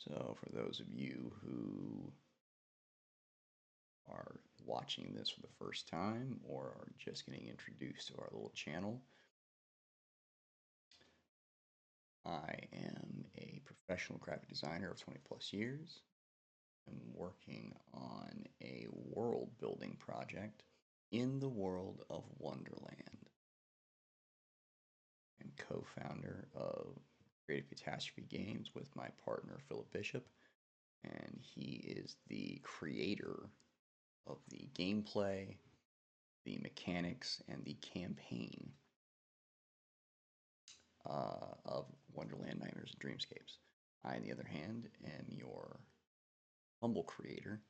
So, for those of you who are watching this for the first time or are just getting introduced to our little channel, I am a professional graphic designer of 20 plus years. I'm working on a world building project in the world of Wonderland. I'm co-founder of Creative Catastrophe Games with my partner Philip Bishop, and he is the creator of the gameplay, the mechanics, and the campaign of Wonderland, Nightmares, and Dreamscapes. I, on the other hand, am your humble creator.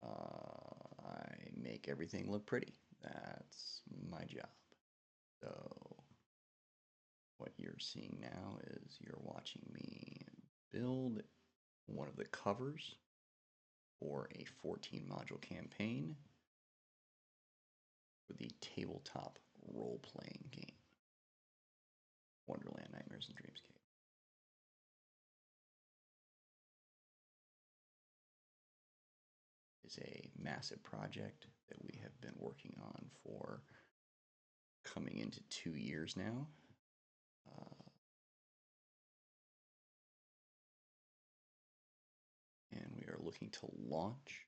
I make everything look pretty. That's my job. So, what you're seeing now is you're watching me build one of the covers for a 14 module campaign for the tabletop role playing game Wonderland, Nightmares, and Dreamscape. Is a massive project that we have been working on for coming into 2 years now. And we are looking to launch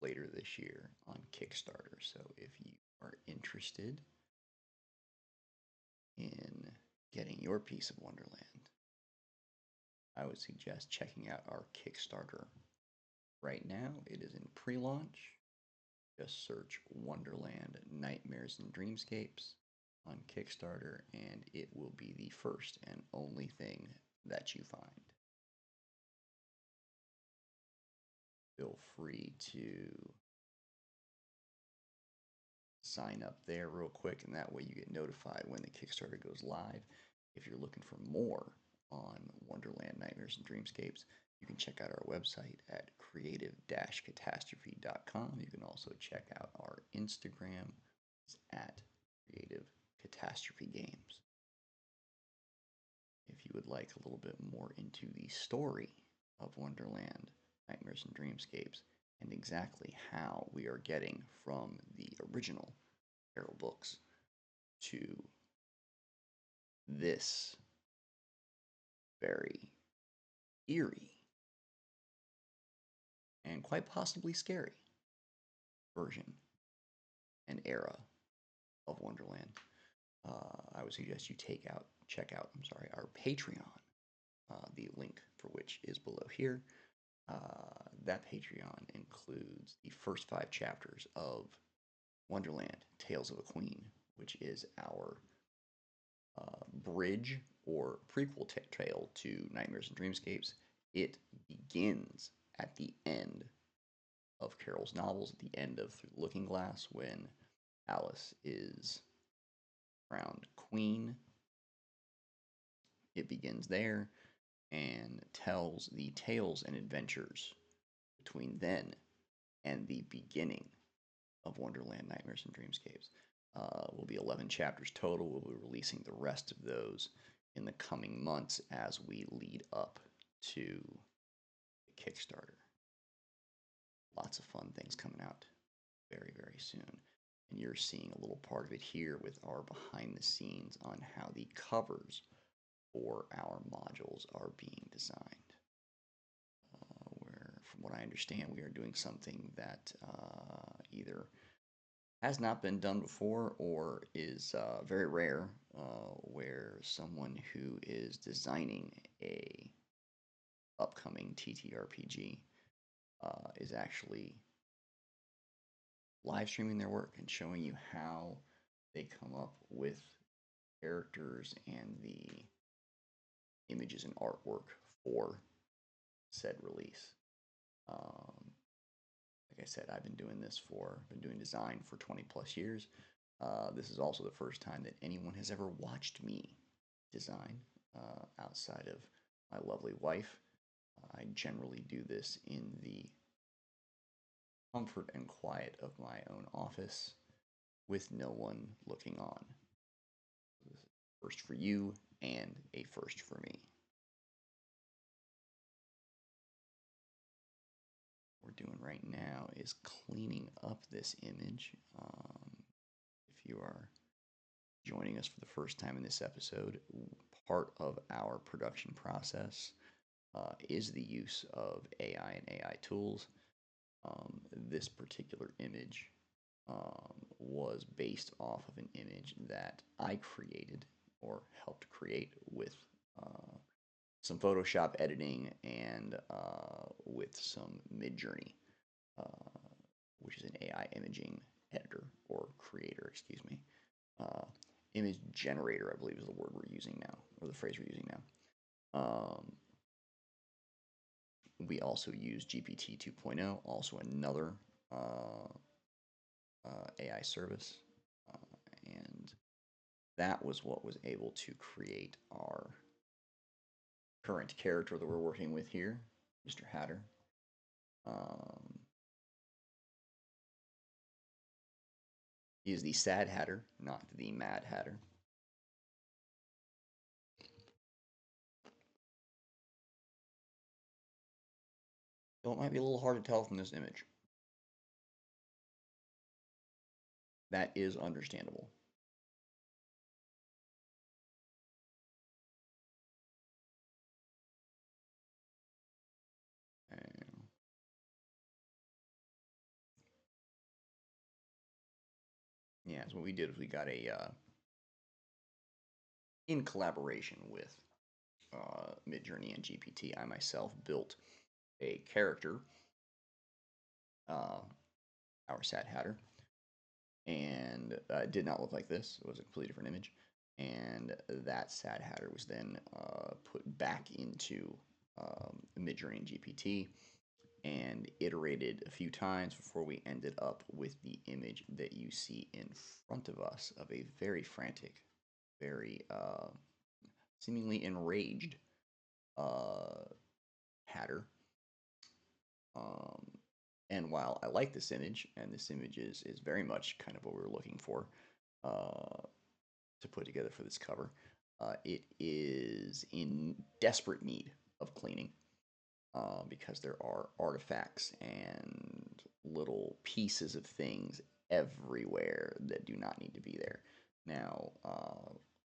later this year on Kickstarter. So if you are interested in getting your piece of Wonderland, I would suggest checking out our Kickstarter. Right now, it is in pre-launch. Just search Wonderland, Nightmares, and Dreamscapes on Kickstarter, and it will be the first and only thing that you find. Feel free to sign up there real quick, and that way you get notified when the Kickstarter goes live. If you're looking for more on Wonderland, Nightmares, and Dreamscapes, you can check out our website at creative-catastrophe.com. You can also check out our Instagram. It's at Creative Catastrophe Games. If you would like a little bit more into the story of Wonderland, Nightmares, and Dreamscapes, and exactly how we are getting from the original Carroll books to this very eerie and quite possibly scary version and era of Wonderland, I would suggest you check out our Patreon, the link for which is below here. That Patreon includes the first 5 chapters of Wonderland, Tales of a Queen, which is our bridge or prequel tale to Nightmares and Dreamscapes. It begins at the end of Carroll's novels, at the end of Through the Looking Glass, when Alice is crowned queen. It begins there and tells the tales and adventures between then and the beginning of Wonderland, Nightmares, and Dreamscapes. Will be 11 chapters total. We'll be releasing the rest of those in the coming months as we lead up to the Kickstarter. Lots of fun things coming out very, very soon. And you're seeing a little part of it here with our behind the scenes on how the covers for our modules are being designed. Where, from what I understand, we are doing something that either has not been done before or is very rare, where someone who is designing a upcoming TTRPG is actually live streaming their work and showing you how they come up with characters and the images and artwork for said release. Like I said, I've been doing design for 20 plus years. This is also the first time that anyone has ever watched me design outside of my lovely wife. I generally do this in the comfort and quiet of my own office with no one looking on. This is a first for you and a first for me. What we're doing right now is cleaning up this image. If you are joining us for the first time in this episode, part of our production process is the use of AI and AI tools. This particular image was based off of an image that I created or helped create with some Photoshop editing and with some Midjourney, which is an AI imaging editor or creator, excuse me. Image generator, I believe, is the word we're using now, or the phrase we're using now. We also use GPT 2.0, also another AI service, and that was what was able to create our current character that we're working with here, Mr. Hatter. He is the Sad Hatter, not the Mad Hatter. So it might be a little hard to tell from this image. That is understandable. Yeah, so what we did was we got in collaboration with Midjourney and GPT, I myself built a character, our Sad Hatter, and it did not look like this. It was a completely different image. And that Sad Hatter was then put back into Midjourney and GPT and iterated a few times before we ended up with the image that you see in front of us of a very frantic, very seemingly enraged Hatter. And while I like this image, and this image is very much kind of what we were looking for to put together for this cover, it is in desperate need of cleaning because there are artifacts and little pieces of things everywhere that do not need to be there. Now,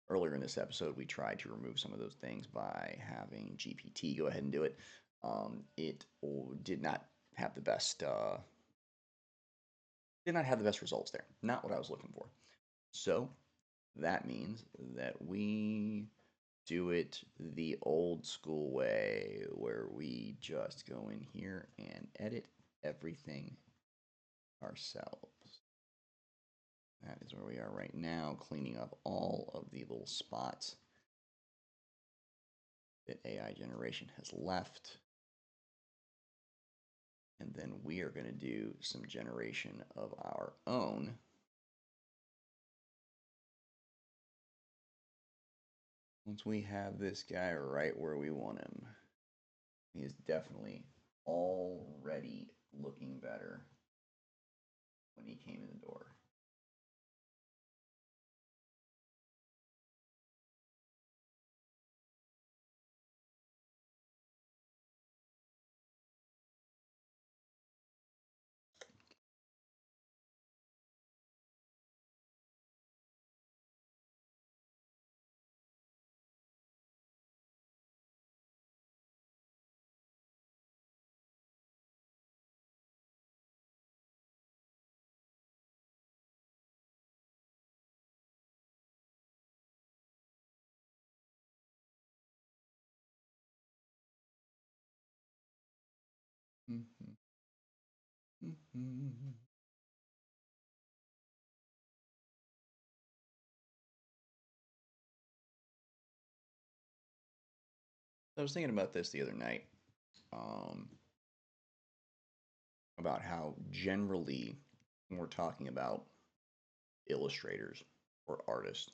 earlier in this episode, we tried to remove some of those things by having GPT go ahead and do it. It did not have the best results there. Not what I was looking for. So that means that we do it the old school way where we just go in here and edit everything ourselves. That is where we are right now, cleaning up all of the little spots that AI generation has left. And then we are going to do some generation of our own. Once we have this guy right where we want him, he is definitely already looking better when he came in the door. Mm-hmm. Mm-hmm. I was thinking about this the other night, um, about how generally when we're talking about illustrators or artists,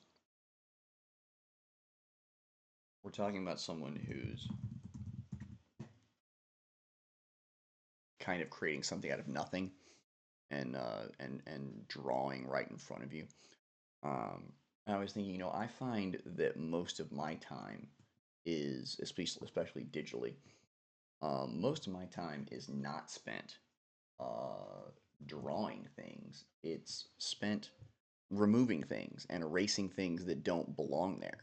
we're talking about someone who's kind of creating something out of nothing and drawing right in front of you. Um, I was thinking, I find that most of my time is, especially digitally, most of my time is not spent uh, drawing things. It's spent removing things and erasing things that don't belong there.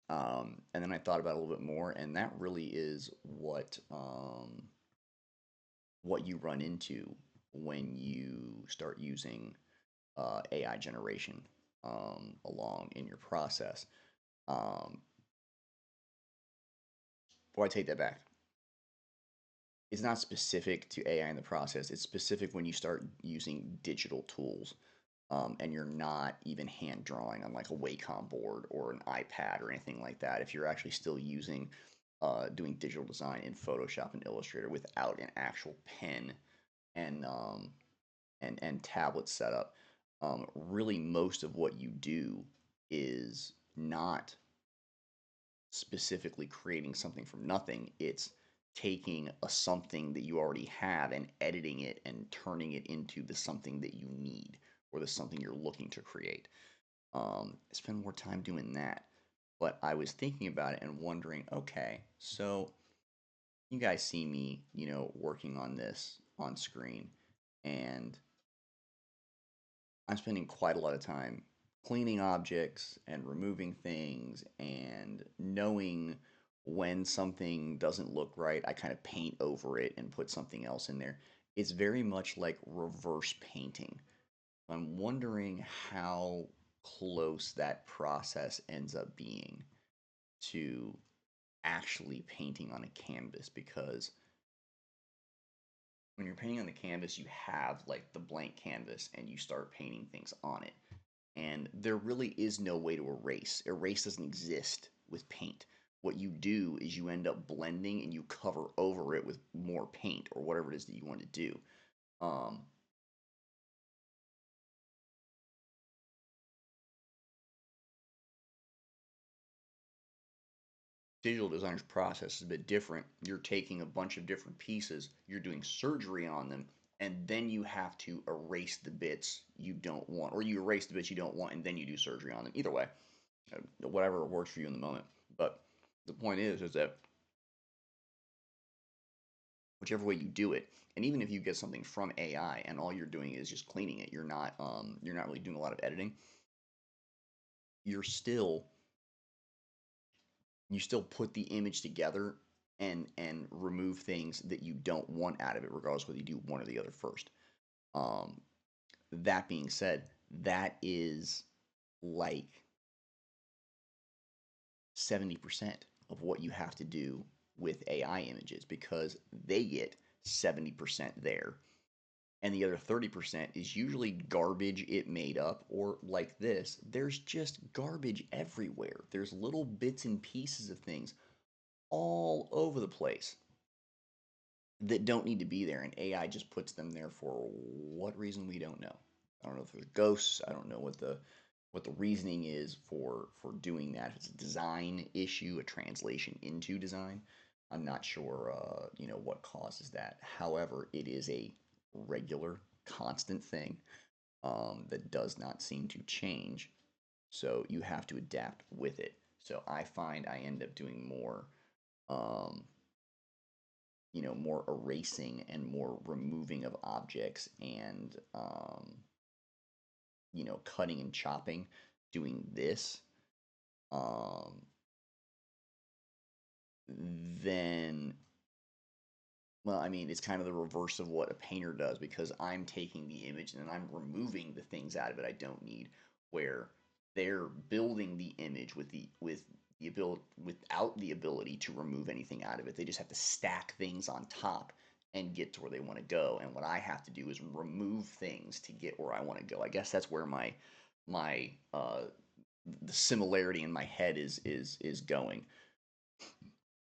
And then I thought about it a little bit more, and that really is what you run into when you start using AI generation along in your process. Um, I take that back. It's not specific to AI in the process. It's specific when you start using digital tools, and you're not even hand drawing on like a Wacom board or an iPad or anything like that. If you're actually still using doing digital design in Photoshop and Illustrator without an actual pen and tablet setup, really most of what you do is not specifically creating something from nothing. It's taking a something that you already have and editing it and turning it into the something that you need or the something you're looking to create. Spend more time doing that. But I was thinking about it and wondering, okay, so you guys see me, working on this on screen, and I'm spending quite a lot of time cleaning objects and removing things and knowing when something doesn't look right, I kind of paint over it and put something else in there. It's very much like reverse painting. I'm wondering how close that process ends up being to actually painting on a canvas, because when you're painting on the canvas, you have like the blank canvas and you start painting things on it. And there really is no way to erase. Erase doesn't exist with paint. What you do is you end up blending and you cover over it with more paint or whatever it is that you want to do. Um, Digital designer's process is a bit different. You're taking a bunch of different pieces, you're doing surgery on them, and then you have to erase the bits you don't want, or you erase the bits you don't want, and then you do surgery on them. Either way, whatever works for you in the moment. But the point is that whichever way you do it, and even if you get something from AI and all you're doing is just cleaning it, you're not really doing a lot of editing. You're still you still put the image together and remove things that you don't want out of it, regardless whether you do one or the other first. Um, that being said, that is like 70% of what you have to do with AI images because they get 70% there. And the other 30% is usually garbage it made up, or like this, there's just garbage everywhere. There's little bits and pieces of things all over the place that don't need to be there, and AI just puts them there for what reason we don't know. I don't know if they're ghosts. I don't know what the reasoning is for doing that. If it's a design issue, a translation into design, I'm not sure. What causes that. However, it is a regular, constant thing that does not seem to change. So you have to adapt with it. So I find I end up doing more um, more erasing and more removing of objects and, cutting and chopping, doing this, um, then, well, I mean, it's kind of the reverse of what a painter does because I'm taking the image and then I'm removing the things out of it I don't need, where they're building the image with the ability without the ability to remove anything out of it. They just have to stack things on top and get to where they want to go. And what I have to do is remove things to get where I want to go. I guess that's where my the similarity in my head is going,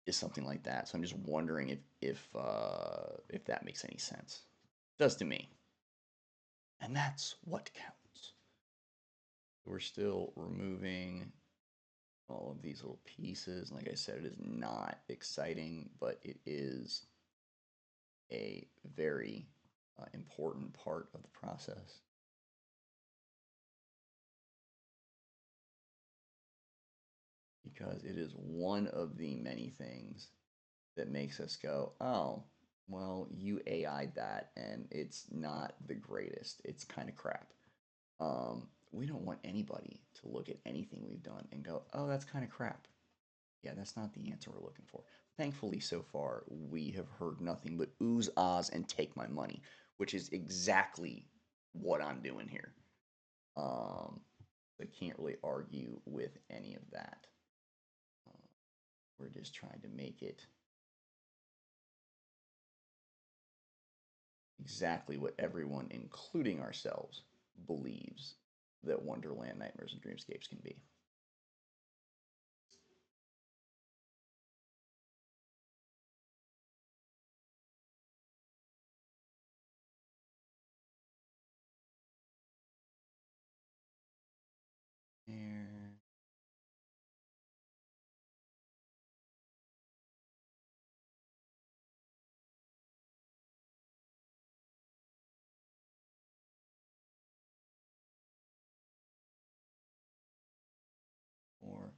is something like that. So I'm just wondering if that makes any sense. It does to me, and that's what counts. We're still removing all of these little pieces. Like I said, it is not exciting, but it is a very important part of the process because it is one of the many things that makes us go, oh, well, you AI'd that and it's not the greatest. It's kind of crap. We don't want anybody to look at anything we've done and go, oh, that's kind of crap. Yeah, that's not the answer we're looking for. Thankfully, so far, we have heard nothing but oohs, ahs, and take my money, which is exactly what I'm doing here. I can't really argue with any of that. We're just trying to make it exactly what everyone, including ourselves, believes that Wonderland, Nightmares, and Dreamscapes can be. There. Or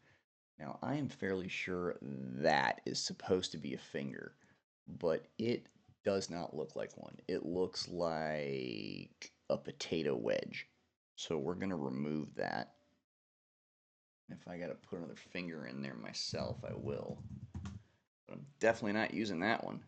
now I am fairly sure that is supposed to be a finger, but it does not look like one. It looks like a potato wedge. So we're going to remove that. If I got to put another finger in there myself, I will. But I'm definitely not using that one.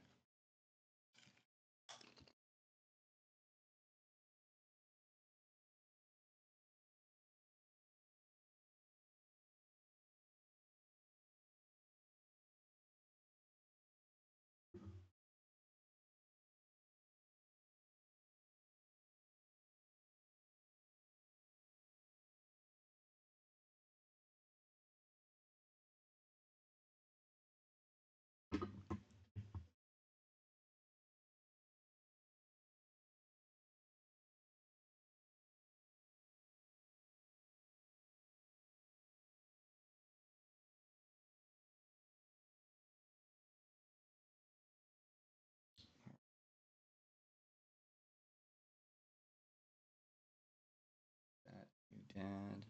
That you dad.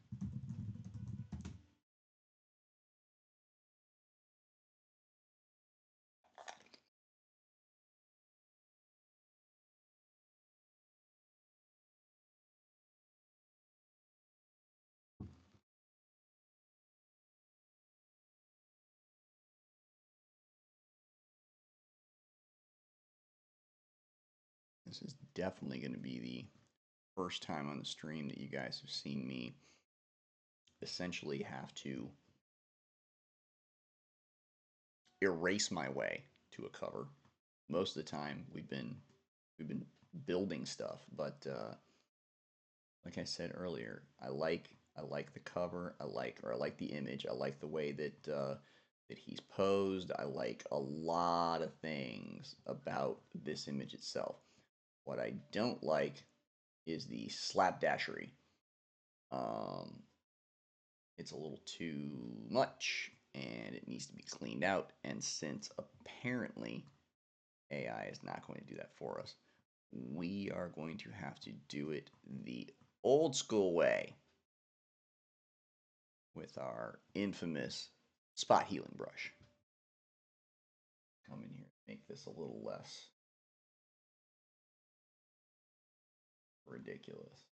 This is definitely going to be the first time on the stream that you guys have seen me essentially have to erase my way to a cover. Most of the time, we've been building stuff, but like I said earlier, I like the cover. I like the image. I like the way that he's posed. I like a lot of things about this image itself. What I don't like is the slapdashery. Um, it's a little too much, and it needs to be cleaned out. And since apparently AI is not going to do that for us, we are going to have to do it the old school way with our infamous spot healing brush. Come in here, make this a little less ridiculous.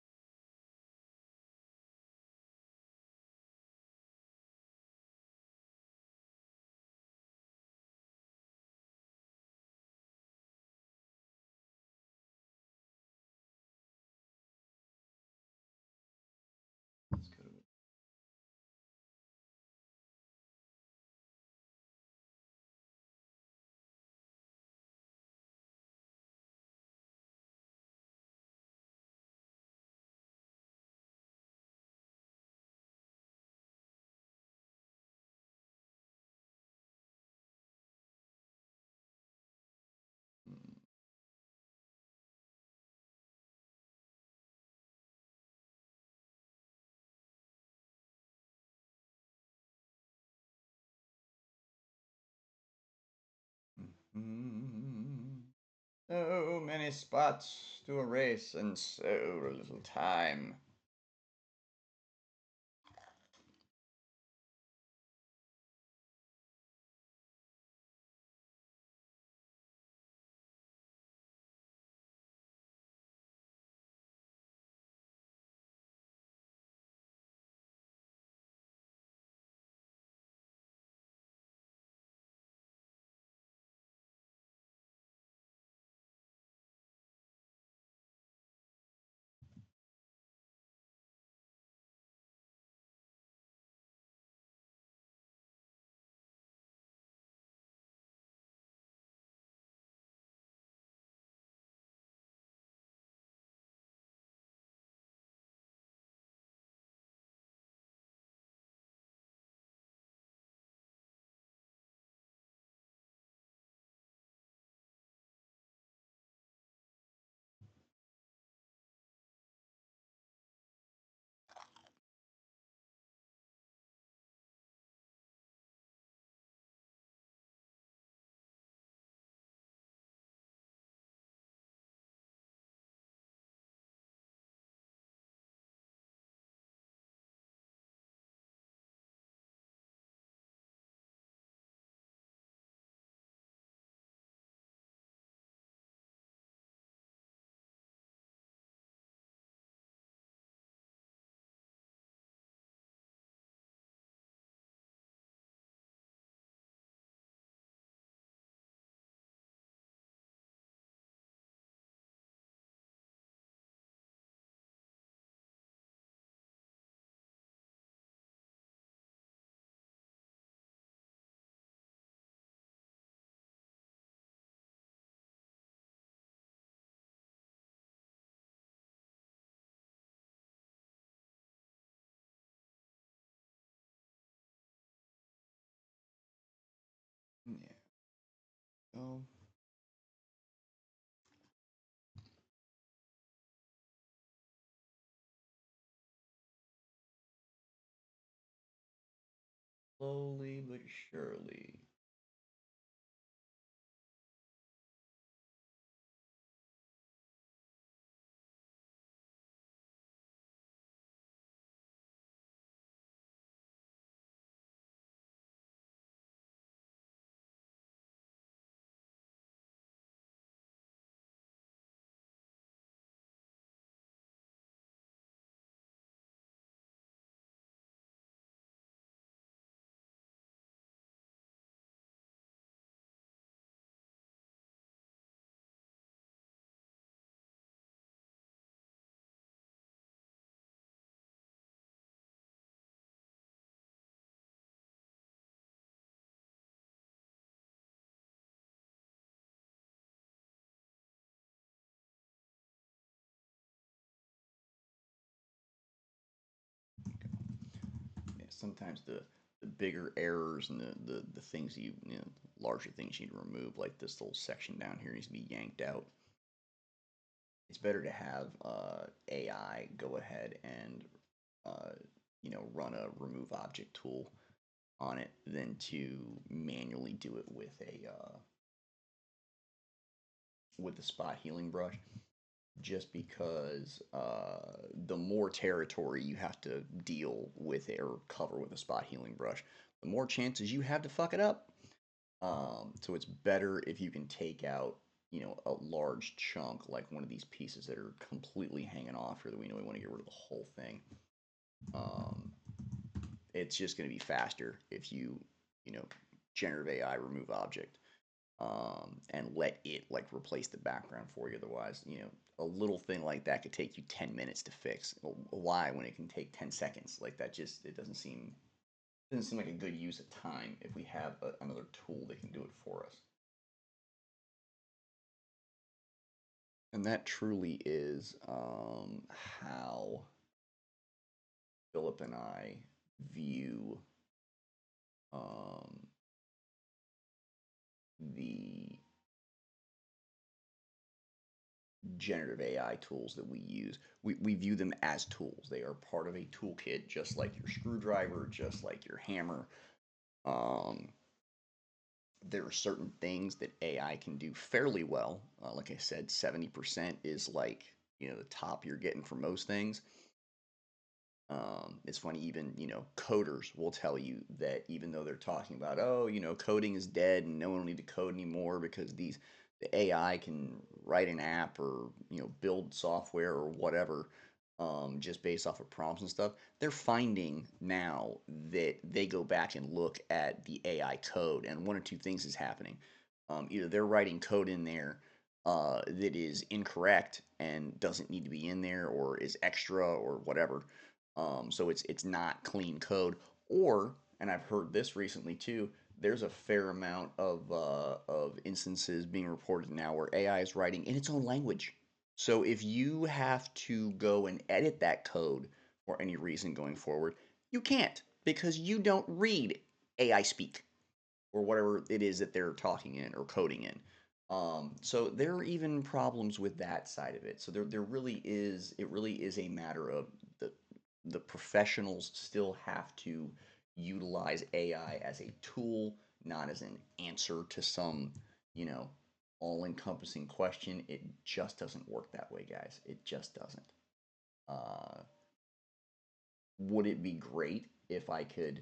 Let's go to so many spots to erase and so little time. Yeah. So slowly but surely. sometimes the bigger errors and the things you know, larger things you need to remove, like this little section down here needs to be yanked out. It's better to have AI go ahead and uh, you know, run a remove object tool on it than to manually do it with a spot healing brush. Just because the more territory you have to deal with it or cover with a spot healing brush, the more chances you have to fuck it up. So it's better if you can take out, you know, a large chunk like one of these pieces that are completely hanging off here that we know we want to get rid of the whole thing. Um, it's just going to be faster if you know, generative AI remove object and let it like replace the background for you. Otherwise, you know, a little thing like that could take you 10 minutes to fix. Why when it can take 10 seconds? Like that just it doesn't seem like a good use of time if we have another tool that can do it for us. And that truly is how Philip and I view um, the generative AI tools that we use. We view them as tools. They are part of a toolkit, just like your screwdriver, just like your hammer. Um, there are certain things that AI can do fairly well. Like I said, 70% is like, you know, the top you're getting for most things. It's funny, even, you know, coders will tell you that even though they're talking about, oh, you know, coding is dead and no one will need to code anymore because the AI can write an app or, you know, build software or whatever, just based off of prompts and stuff. They're finding now that they go back and look at the AI code, and one or two things is happening. Either they're writing code in there that is incorrect and doesn't need to be in there, or is extra, or whatever. So it's not clean code. Or, and I've heard this recently too, there's a fair amount of instances being reported now where AI is writing in its own language. So if you have to go and edit that code for any reason going forward, you can't because you don't read AI speak or whatever it is that they're talking in or coding in. So there are even problems with that side of it. So there really is, it really is a matter of the the professionals still have to utilize AI as a tool, not as an answer to some, you know, all-encompassing question. It just doesn't work that way, guys. It just doesn't. Uh, would it be great if I could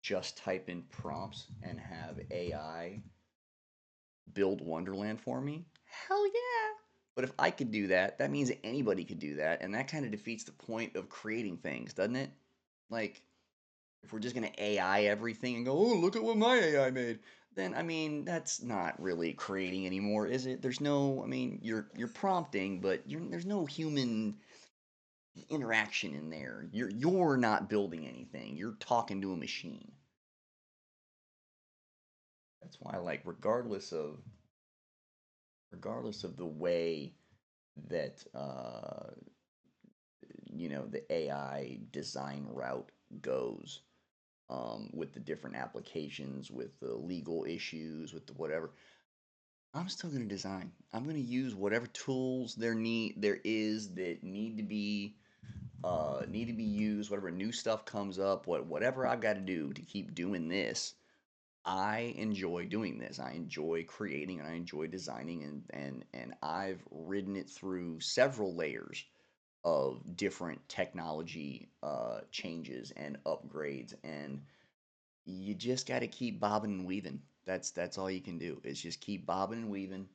just type in prompts and have AI build Wonderland for me? Hell yeah. But if I could do that, that means anybody could do that, and that kind of defeats the point of creating things, doesn't it? Like, if we're just going to AI everything and go, oh, look at what my AI made, then I mean, that's not really creating anymore, is it? There's no, I mean, you're prompting, but there's no human interaction in there. You're not building anything. You're talking to a machine. That's why, like, regardless of the way that you know, the AI design route goes, with the different applications, with the legal issues, with the whatever. I'm still going to design. I'm going to use whatever tools there is that need to be used. Whatever new stuff comes up, whatever I've got to do to keep doing this. I enjoy doing this. I enjoy creating and I enjoy designing, and I've ridden it through several layers of different technology changes and upgrades, and you just got to keep bobbing and weaving. That's all you can do is just keep bobbing and weaving,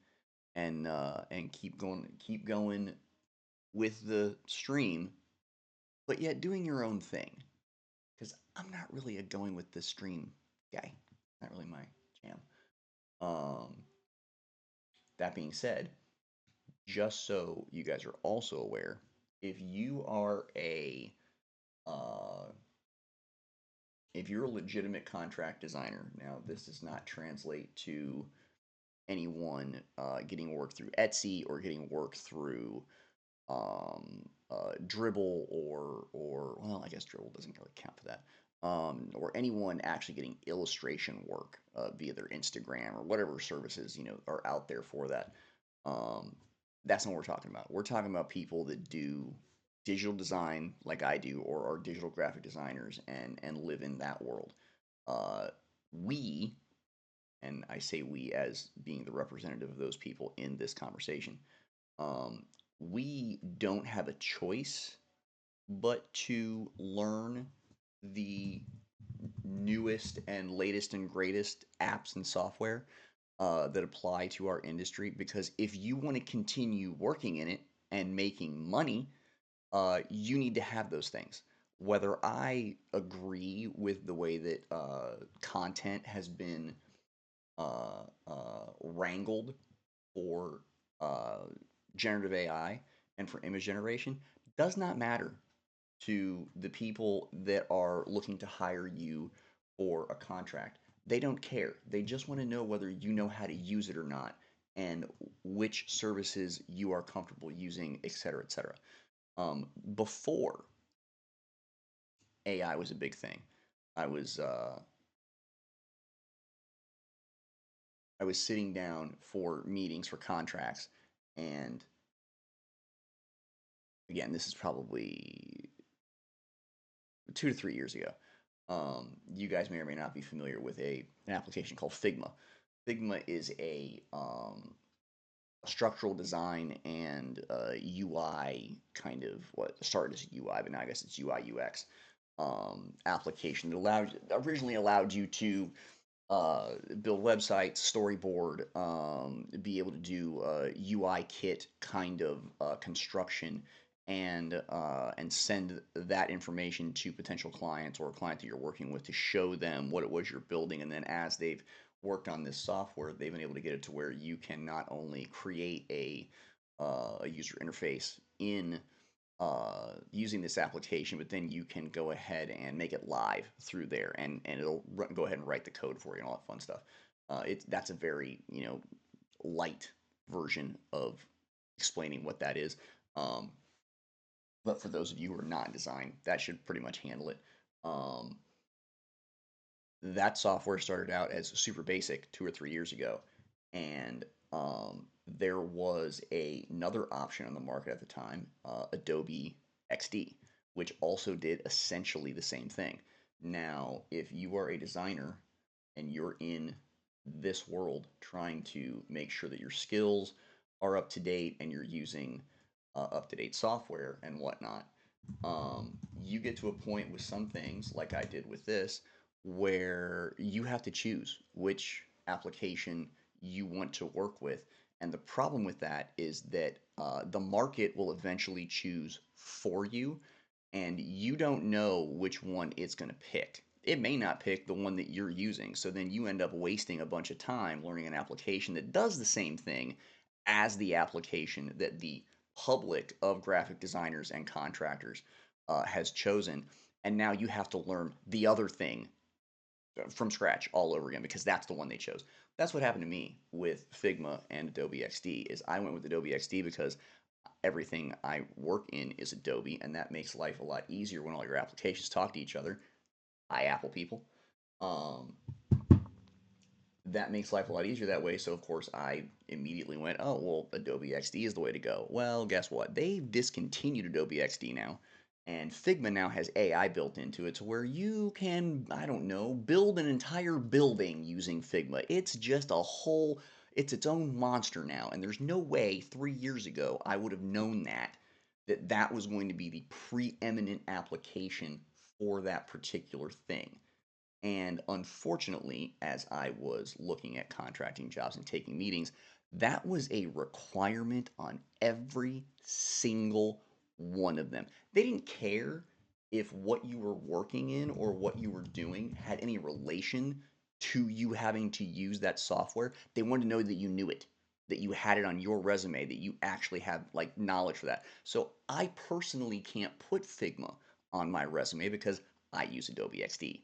and keep going with the stream, but yet doing your own thing. Because I'm not really a going with the stream guy. Not really my jam. Um, that being said, just so you guys are also aware, if you are uh, if you're a legitimate contract designer, now this does not translate to anyone getting work through Etsy or getting work through Dribble or well, I guess Dribble doesn't really count for that. Or anyone actually getting illustration work via their Instagram or whatever services are out there for that. Um, that's not what we're talking about. We're talking about people that do digital design like I do, or are digital graphic designers and live in that world. Uh, we, and I say we as being the representative of those people in this conversation, um, we don't have a choice but to learn the newest and latest and greatest apps and software that apply to our industry. Because if you want to continue working in it and making money, you need to have those things. Whether I agree with the way that content has been wrangled for uh, generative AI and for image generation does not matter to the people that are looking to hire you for a contract. They don't care. They just want to know whether you know how to use it or not, and which services you are comfortable using, et cetera, et cetera. Before AI was a big thing, I was uh, I was sitting down for meetings for contracts, and again, this is probably 2 to 3 years ago. You guys may or may not be familiar with an application called Figma. Figma is a structural design and UI kind of, what started as UI, but now I guess it's UI UX application that originally allowed you to build websites, storyboard, be able to do UI kit kind of construction, and send that information to potential clients or a client that you're working with to show them what it was you're building. And then as they've worked on this software, they've been able to get it to where you can not only create a user interface in using this application, but then you can go ahead and make it live through there, and it'll go ahead and write the code for you and all that fun stuff. That's a very light version of explaining what that is. Um, but for those of you who are not in design, that should pretty much handle it. Um, that software started out as super basic 2 or 3 years ago, and there was another option on the market at the time, Adobe XD, which also did essentially the same thing. Now, if you are a designer and you're in this world trying to make sure that your skills are up to date and you're using up to date software and whatnot, you get to a point with some things, like I did with this, where you have to choose which application you want to work with. And the problem with that is that the market will eventually choose for you, and you don't know which one it's going to pick. It may not pick the one that you're using. So then you end up wasting a bunch of time learning an application that does the same thing as the application that the public of graphic designers and contractors has chosen. And now you have to learn the other thing from scratch all over again because that's the one they chose. That's what happened to me with Figma and Adobe XD. Is I went with Adobe XD because everything I work in is Adobe, and that makes life a lot easier when all your applications talk to each other. Hi, Apple people. Um, that makes life a lot easier that way. So, of course, I immediately went, oh, well, Adobe XD is the way to go. Well, guess what? They've discontinued Adobe XD now, and Figma now has AI built into it to where you can, I don't know, build an entire building using Figma. It's just a whole, it's its own monster now. And there's no way 3 years ago I would have known that was going to be the preeminent application for that particular thing. And unfortunately, as I was looking at contracting jobs and taking meetings, that was a requirement on every single one of them. They didn't care if what you were working in or what you were doing had any relation to you having to use that software. They wanted to know that you knew it, that you had it on your resume, that you actually have like knowledge for that. So I personally can't put Figma on my resume because I use Adobe XD.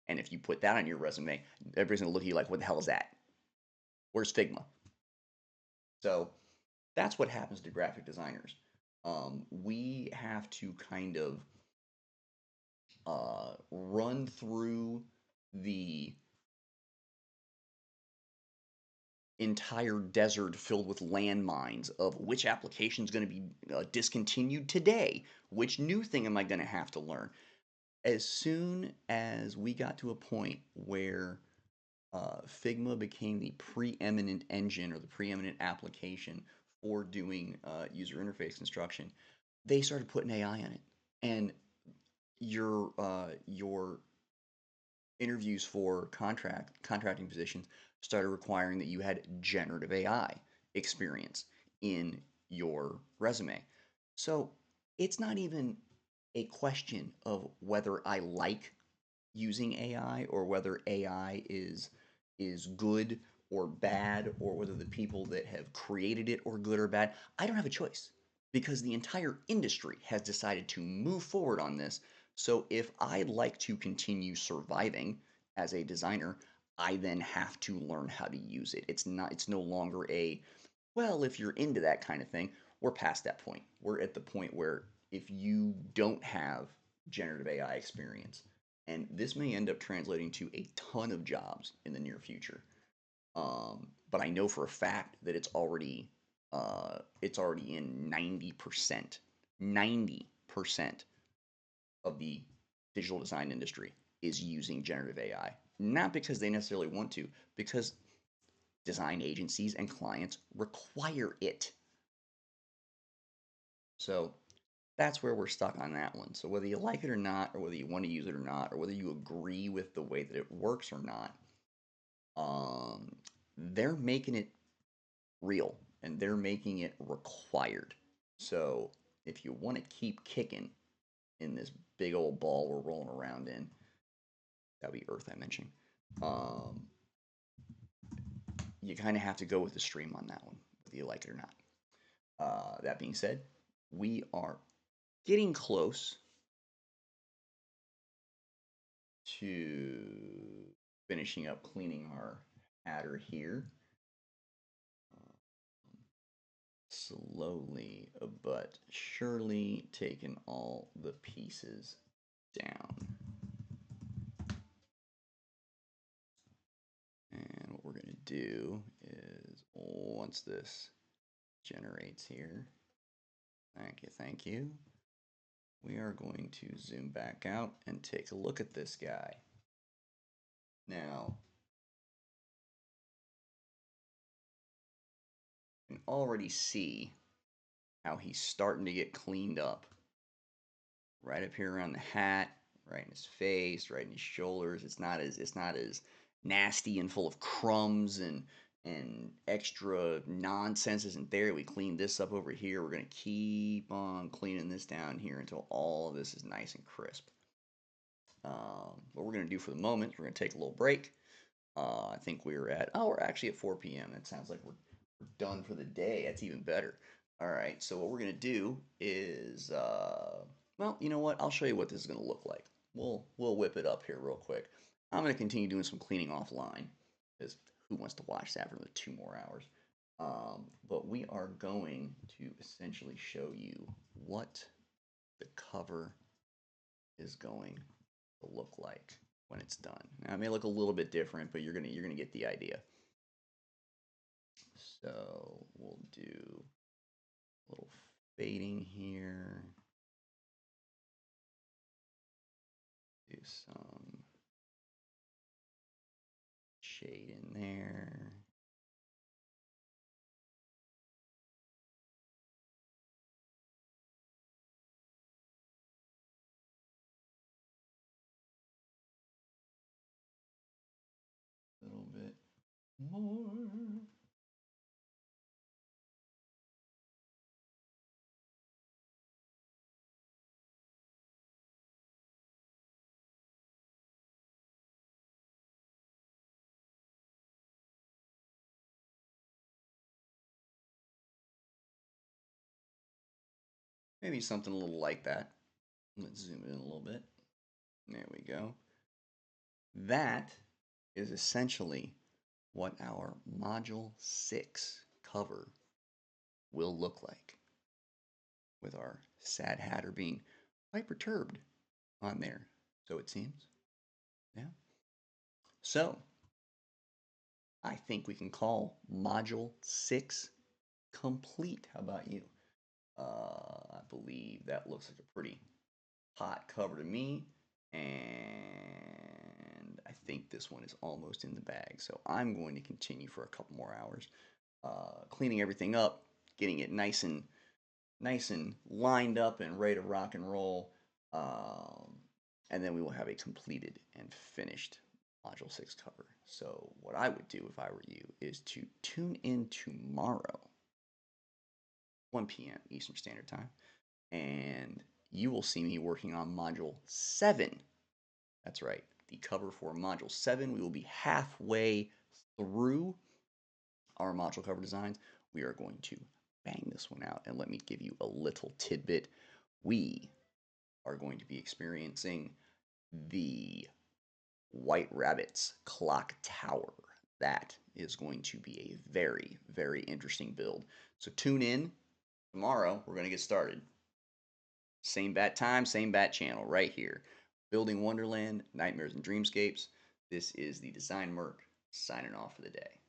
And if you put that on your resume, everybody's gonna look at you like, what the hell is that? Where's Figma? So that's what happens to graphic designers. We have to kind of run through the entire desert filled with landmines of which application is going to be discontinued today, which new thing am I going to have to learn. As soon as we got to a point where Figma became the preeminent engine or the preeminent application for doing user interface construction, they started putting AI on it, and your interviews for contracting positions started requiring that you had generative AI experience in your resume. So it's not even a question of whether I like using AI or whether AI is good or bad or whether the people that have created it are good or bad. I don't have a choice because the entire industry has decided to move forward on this. So if I'd like to continue surviving as a designer, I then have to learn how to use it. It's no longer a, well, if you're into that kind of thing, we're past that point. We're at the point where if you don't have generative AI experience, and this may end up translating to a ton of jobs in the near future. But I know for a fact that it's already in 90% of the digital design industry is using generative AI. Not because they necessarily want to, because design agencies and clients require it. So that's where we're stuck on that one. So whether you like it or not, or whether you want to use it or not, or whether you agree with the way that it works or not, um, they're making it real and they're making it required. So if you want to keep kicking in this big old ball we're rolling around in, that'd be Earth I mentioned. Um, you kind of have to go with the stream on that one, whether you like it or not. That being said, we are getting close to finishing up cleaning our adder here. Slowly but surely taking all the pieces down. And what we're going to do is once this generates here, thank you, we are going to zoom back out and take a look at this guy. Now, you can already see how he's starting to get cleaned up. Right up here around the hat, right in his face, right in his shoulders. It's not as nasty and full of crumbs and extra nonsense isn't there. We clean this up over here. We're gonna keep on cleaning this down here until all of this is nice and crisp. What we're gonna do for the moment, we're gonna take a little break. I think we're actually at 4 p.m. That sounds like we're done for the day. That's even better. All right, so what we're gonna do is, well, you know what? I'll show you what this is gonna look like. We'll whip it up here real quick. I'm gonna continue doing some cleaning offline because who wants to watch that for the 2 more hours? But we are going to essentially show you what the cover is going to look like when it's done. Now, it may look a little bit different, but you're gonna get the idea. So we'll do a little fading here. Do some shade in there. A little bit more. Maybe something a little like that. Let's zoom in a little bit. There we go. That is essentially what our Module 6 cover will look like. with our sad hatter being quite perturbed on there, so it seems. Yeah. So I think we can call Module 6 complete. How about you? I believe that looks like a pretty hot cover to me. And I think this one is almost in the bag. So I'm going to continue for a couple more hours, cleaning everything up, getting it nice and lined up and ready to rock and roll. Um, and then we will have a completed and finished Module 6 cover. So what I would do if I were you is to tune in tomorrow, 1 p.m. Eastern Standard Time, and you will see me working on Module 7. That's right, the cover for Module 7. We will be halfway through our module cover designs. We are going to bang this one out. And let me give you a little tidbit. We are going to be experiencing the White Rabbit's Clock Tower. That is going to be a very, very interesting build. So tune in tomorrow. We're going to get started. Same bat time, same bat channel right here. Building Wonderland, Nightmares and Dreamscapes. This is the Design Merc signing off for the day.